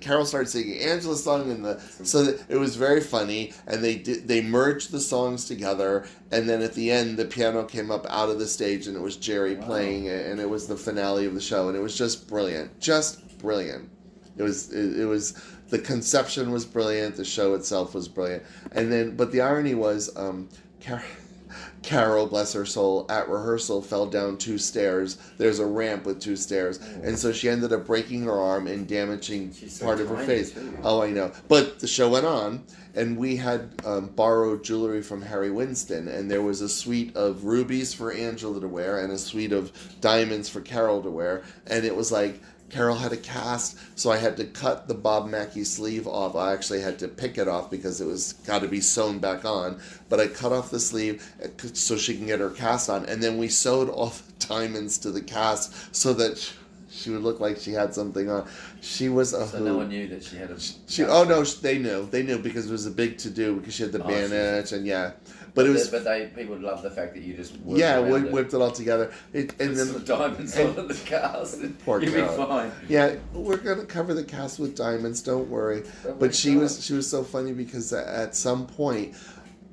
Carol started singing Angela's song, so it was very funny. And they merged the songs together. And then at the end, the piano came up out of the stage, and it was Jerry playing, and it was the finale of the show, and it was just brilliant, It was the conception was brilliant, the show itself was brilliant, but the irony was, Carol, bless her soul, at rehearsal fell down 2 stairs. There's a ramp with 2 stairs. And so she ended up breaking her arm and damaging part of her face. Too. Oh, I know. But the show went on, and we had borrowed jewelry from Harry Winston, and there was a suite of rubies for Angela to wear and a suite of diamonds for Carol to wear. And it was like, Carol had a cast, so I had to cut the Bob Mackie sleeve off. I actually had to pick it off because it was got to be sewn back on. But I cut off the sleeve so she can get her cast on. And then we sewed all the diamonds to the cast so that she would look like she had something on. She was a So hoot. no one knew that she had a... Oh, no, they knew. They knew because it was a big to-do because she had the bandage and yeah. But it was... people love the fact that you just whipped it all together. And then the diamonds on the cast. Poor You'll be Carol. fine. Yeah, we're gonna cover the cast with diamonds. Don't worry. But she was so funny because at some point,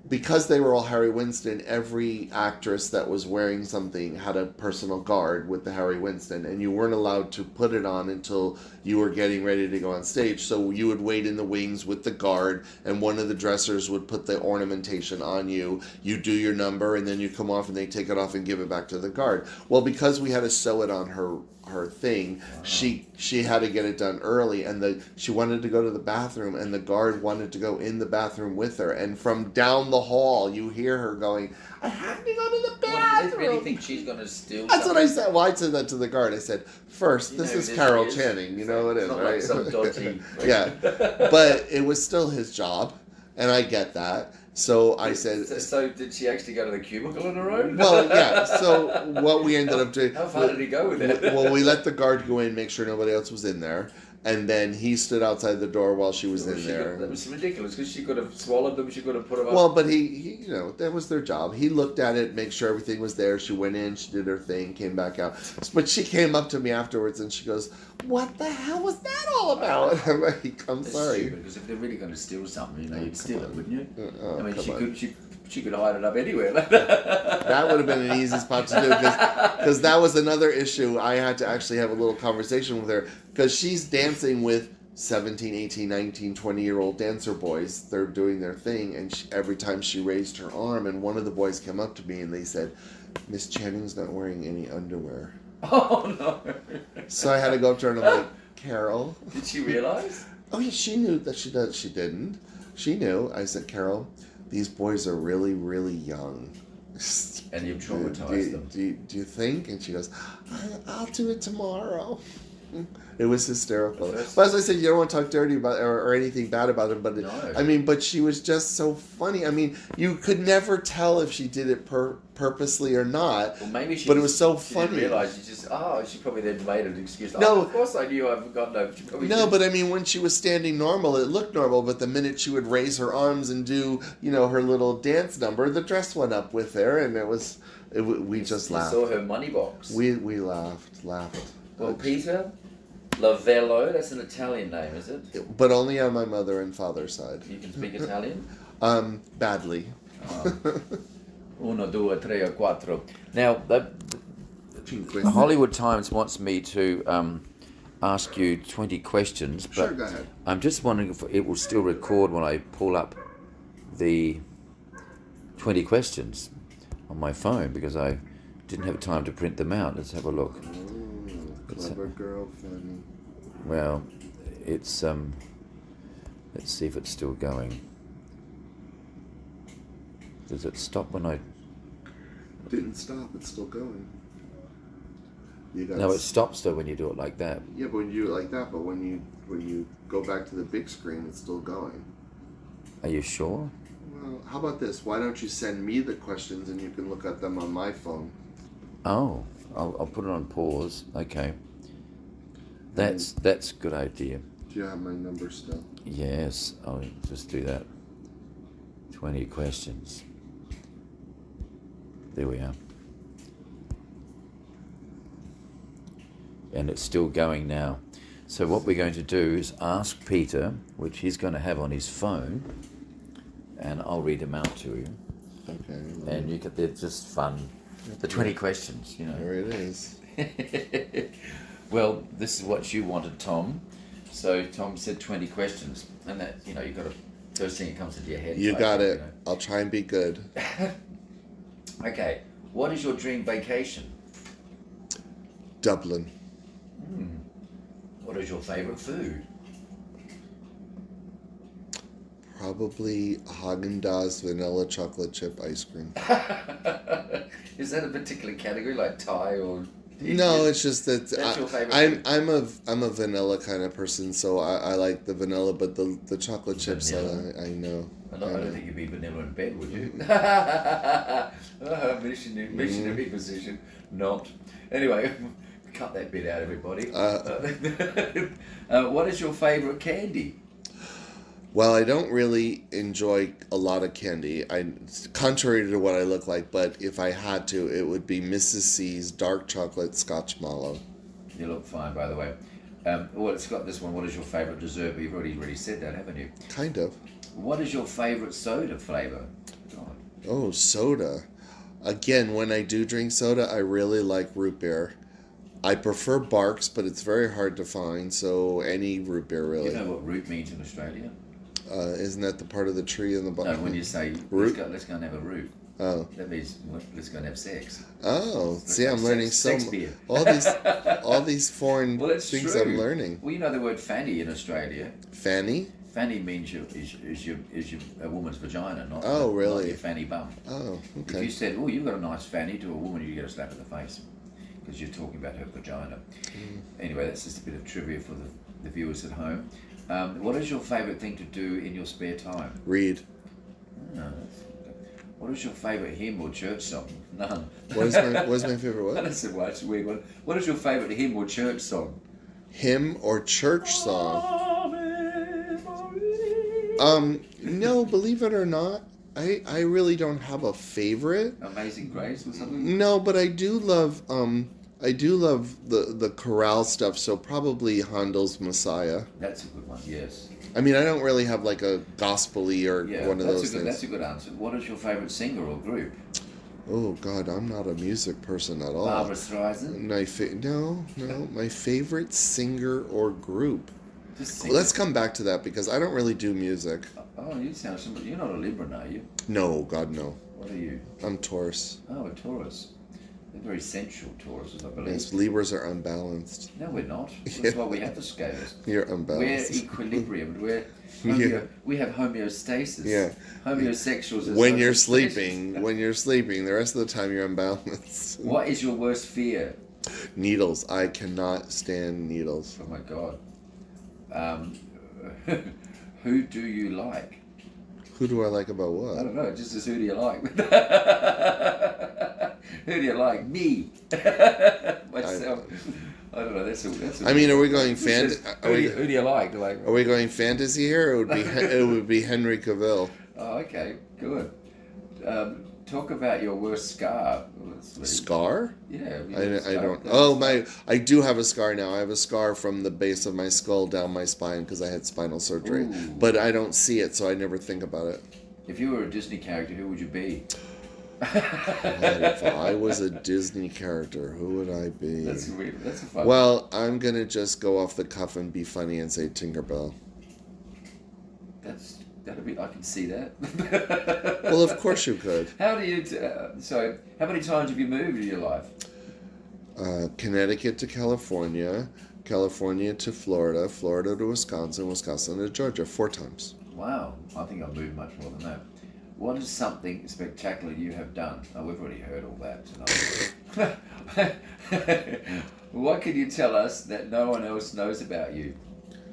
because they were all Harry Winston, every actress that was wearing something had a personal guard with the Harry Winston, and you weren't allowed to put it on until you were getting ready to go on stage. So you would wait in the wings with the guard, and one of the dressers would put the ornamentation on you. You do your number, and then you come off, and they take it off and give it back to the guard. Well, because we had to sew it on her thing, she had to get it done early, and she wanted to go to the bathroom, and the guard wanted to go in the bathroom with her, and from down the hall you hear her going, I have to go to the bathroom. Do they really think she's going to steal That's something? what I said. Well, I said that to the guard. I said, first, this is Carol Channing, you know what it is, not right? like some dodgy... Yeah, but it was still his job, and I get that. So I said... So did she actually go to the cubicle on her own? Well, yeah. So what we ended up doing... How far did he go with it? Well, we let the guard go in, make sure nobody else was in there. And then he stood outside the door while she was in there. That was ridiculous because she could have swallowed them. She could have put them up. Well, but he, that was their job. He looked at it, make sure everything was there. She went in, she did her thing, came back out. But she came up to me afterwards and she goes, "What the hell was that all about?" I'm like, "I'm sorry." Because if they're really going to steal something, you'd steal it, wouldn't you? Oh, I mean, she could hide it up anywhere. That would have been an easy spot to do because that was another issue. I had to actually have a little conversation with her because she's dancing with 17, 18, 19, 20-year-old dancer boys. They're doing their thing, and every time she raised her arm, and one of the boys came up to me and they said, "Miss Channing's not wearing any underwear." Oh, no. So I had to go up to her and I'm like, "Carol." Did she realize? Oh, yeah, she knew that she didn't. She knew. I said, "Carol, these boys are really, really young. And you've traumatized them. Do you think?" And she goes, "I'll do it tomorrow." It was hysterical. But as I said, you don't want to talk dirty about or anything bad about him. But No. I mean, but she was just so funny. I mean, you could never tell if she did it purposely or not. Well, maybe she. But it was so she funny. Didn't realize she probably then made an excuse. Like, No. "Oh, of course I knew. I forgot." No, she probably No, didn't. but I mean, when she was standing normal, it looked normal. But the minute she would raise her arms and do, her little dance number, the dress went up with her, and we just laughed. You saw her money box. We laughed. Well, Peter Lovello, that's an Italian name, is it? But only on my mother and father's side. You can speak Italian? Badly. Uno, due, tre, o quattro. Now, the Hollywood Times wants me to ask you 20 questions, but Sure, go ahead. I'm just wondering if it will still record when I pull up the 20 questions on my phone, because I didn't have time to print them out. Let's have a look. Clever girl, funny. Well, it's let's see if it's still going. Does it stop when I... Didn't stop. It's still going. No, it stops though when you do it like that. Yeah, but when you do it like that, but when you go back to the big screen, it's still going. Are you sure? Well, how about this? Why don't you send me the questions and you can look at them on my phone? Oh, I'll put it on pause. Okay. That's a good idea. Do you have my number still? Yes, I'll just do that. 20 questions. There we are. And it's still going now. So what we're going to do is ask Peter, which he's going to have on his phone, and I'll read them out to you. Okay. And you they're just fun. The 20 questions, you know. There it is. Well, this is what you wanted, Tom. So Tom said 20 questions, and that, you know, you've got to, first thing that comes into your head. You got it. You know. I'll try and be good. Okay, what is your dream vacation? Dublin. What is your favourite food? Probably Haagen-Dazs vanilla chocolate chip ice cream. Is that a particular category, like Thai or? No, it's just that That's your favourite food? I'm a vanilla kind of person, so I like the vanilla, but the chocolate chips I know. I don't think you'd be vanilla in bed, would you? Missionary position, not. Anyway, cut that bit out, everybody. What is your favourite candy? Well, I don't really enjoy a lot of candy. Contrary to what I look like, but if I had to, it would be Mrs. C's dark chocolate Scotch mallow. You look fine, by the way. Well, it's got this one. What is your favourite dessert? But you've already said that, haven't you? Kind of. What is your favourite soda flavour? God. Oh, soda. Again, when I do drink soda, I really like root beer. I prefer Barks, but it's very hard to find, so any root beer, really. You know what root means in Australia? Isn't that the part of the tree in the bottom? No, when you say, root? Let's go and have a root. Oh. That means, let's go and have sex. Oh, Let's see, have I'm learning sex so beer. all these foreign Well, it's things true. I'm learning. Well, you know the word fanny in Australia. Fanny? Fanny means a woman's vagina, not, Oh, really? not your fanny bum. Oh, If okay. you said, "Oh, you've got a nice fanny," to a woman, you get a slap in the face because you're talking about her vagina. Anyway, that's just a bit of trivia for the viewers at home. What is your favourite thing to do in your spare time? Read. What is your favourite hymn or church song? None. What is my favorite what? That's a weird one. What is your favourite hymn or church song? Hymn or church song? No, believe it or not, I really don't have a favorite. Amazing Grace or something? No, but I do love the chorale stuff, so probably Handel's Messiah. That's a good one, yes. I mean, I don't really have like a gospel-y or one of those things. That's a good answer. What is your favourite singer or group? Oh God, I'm not a music person at all. Barbara Streisand? No. My favorite singer or group. Just sing. Let's come back to that because I don't really do music. Oh, you sound somebody. You're not a Libran, are you? No, God, no. What are you? I'm Taurus. Oh, a Taurus. They're very sensual Tauruses, I believe. Yes, Libras are unbalanced. No, we're not. That's why we have the scales. You're We're unbalanced. equilibrium. We have homeostasis. Yeah. Homosexuals. Is When you're homeostasis. sleeping, the rest of the time you're unbalanced. What is your worst fear? Needles. I cannot stand needles. Oh my God. Who do you like? Who do I like about I what? don't know. Just as who do you like? Who do you like? Me. Myself. I don't know. That's a. I mean, are we going Who do you like? Like. Are we going fantasy here? Or it would be Henry Cavill. Oh, okay. Good. Talk about your worst scar. Scar? Yeah. I don't. Oh, I do have a scar now. I have a scar from the base of my skull down my spine because I had spinal surgery. Ooh. But I don't see it, so I never think about it. If you were a Disney character, who would you be? If I was a Disney character, who would I be? That's weird. That's a fun. Well, I'm gonna just go off the cuff and be funny and say Tinkerbell. That'll be. I can see that. Well, of course you could. How do you? So, how many times have you moved in your life? Connecticut to California, California to Florida, Florida to Wisconsin, Wisconsin to Georgia, 4 times. Wow, I think I've moved much more than that. What is something spectacular you have done? Oh, we've already heard all that tonight. What can you tell us that no one else knows about you?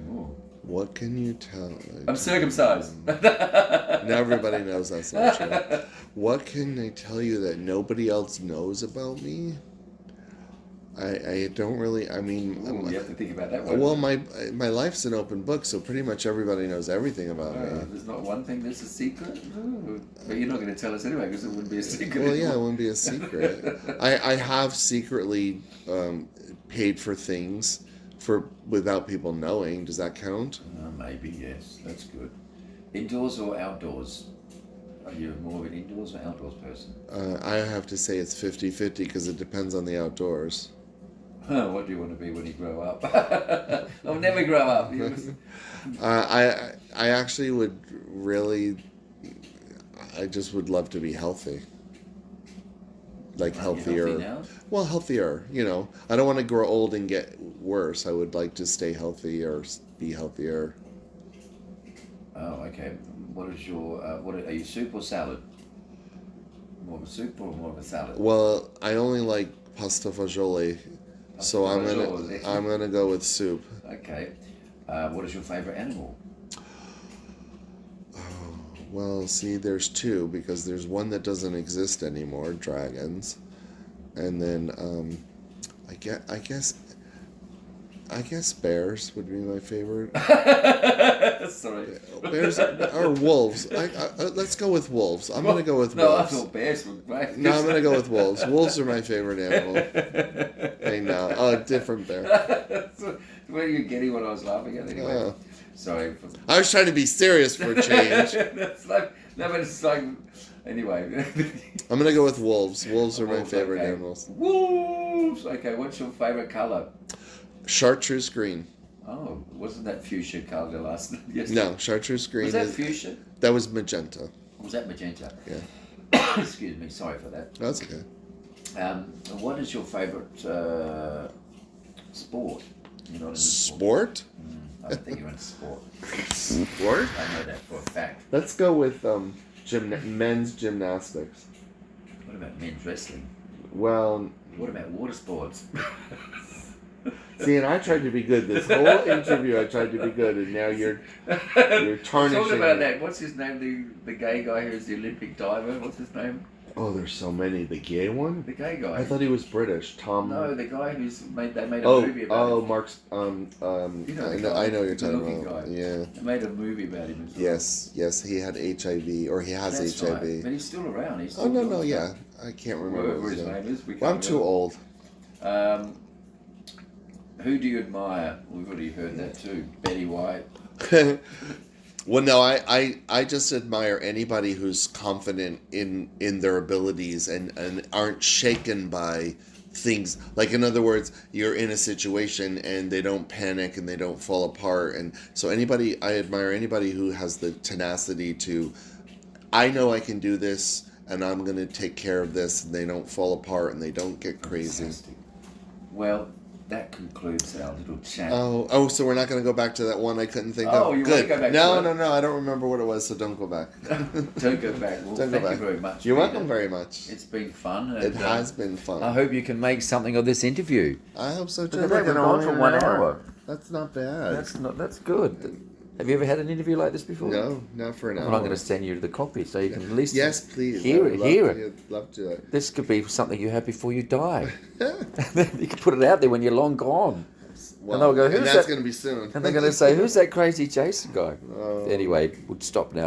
Ooh. What can you tell? I'm circumcised. Now everybody knows that's not true. What can I tell you that nobody else knows about me? I don't really. I mean, Ooh, you have to think about that one. well, my life's an open book, so pretty much everybody knows everything about me. There's not one thing that's a secret? No. But you're not going to tell us anyway because it wouldn't be a secret. Well, yeah, it anymore. wouldn't be a secret. I have secretly paid for things without people knowing. Does that count? Maybe, yes. That's good. Indoors or outdoors? Are you more of an indoors or outdoors person? I have to say it's 50-50 because it depends on the outdoors. What do you want to be when you grow up? I'll never grow up. I actually would really. I just would love to be healthy. Like healthier. Healthy now? Well, healthier. I don't want to grow old and get worse. I would like to stay healthy or be healthier. Oh, okay. What is your? Are you soup or salad? More of a soup or more of a salad? Well, I only like pasta fagioli, so fagioli. I'm gonna go with soup. Okay. What is your favorite animal? Well, see, there's two because there's one that doesn't exist anymore, dragons, and then I guess bears would be my favorite. Sorry. Bears or wolves. Let's go with wolves. I'm gonna go with No, wolves. I thought bears were great. No, I'm gonna go with wolves. Wolves are my favorite animal. I know. Oh, different bear. Where are you getting what I was laughing at anyway? Oh. Sorry. I was trying to be serious for a change. That's like, no, but it's like, anyway. I'm gonna go with wolves. Wolves are my Wolves, favorite okay. animals. Wolves. Okay, what's your favorite color? Chartreuse green. Oh, wasn't that fuchsia color last yesterday? No, chartreuse green. Was that fuchsia? That was magenta. Was that magenta? Yeah. Excuse me, sorry for that. That's okay. What is your favorite sport? You're not into Sport? I don't think you're into sport. Sport? I know that for a fact. Let's go with men's gymnastics. What about men's wrestling? Well, What about water sports? see, and I tried to be good this whole interview. I tried to be good, and now you're tarnishing. Talking about it. that, what's his name? The gay guy who's the Olympic diver. What's his name? Oh, there's so many. The gay one? The gay guy. I thought he was British. Tom. No, the guy they made a Oh, movie about him. Mark's. You know the guy, I know you're the talking looking about. guy. Yeah. They made a movie about him. Yes, he had HIV, or he has That's HIV. right. But he's still around. He's Oh still no, doing yeah, stuff. I can't remember. Whatever his name is. Well, I'm too old. Who do you admire? We've already heard that too. Betty White. Well, no, I just admire anybody who's confident in their abilities and aren't shaken by things. Like, in other words, you're in a situation and they don't panic and they don't fall apart. And so I admire anybody who has the tenacity to, I know I can do this and I'm going to take care of this, and they don't fall apart and they don't get crazy. Fantastic. Well, that concludes our little chat. Oh, so we're not going to go back to that one I couldn't think of? Oh, you want to Good. go back No, to it? no, I don't remember what it was, so don't go back. Don't go back. Well, Don't go thank back. you very much. You're Peter. welcome very much. It's been fun. It has been fun. I hope you can make something of this interview. I hope so too. Look at that, we've gone for 1 hour. That's not bad. That's good. Have you ever had an interview like this before? No, not for an hour. Well, I'm going to send you the copy so you can at least Yes, please. hear I would it. Love to it. This could be something you have before you die. You can put it out there when you're long gone. Well, and they'll go, and who's that's that? going to be soon. And they're going to say, who's that crazy Jason guy? Oh. Anyway, we'll stop now.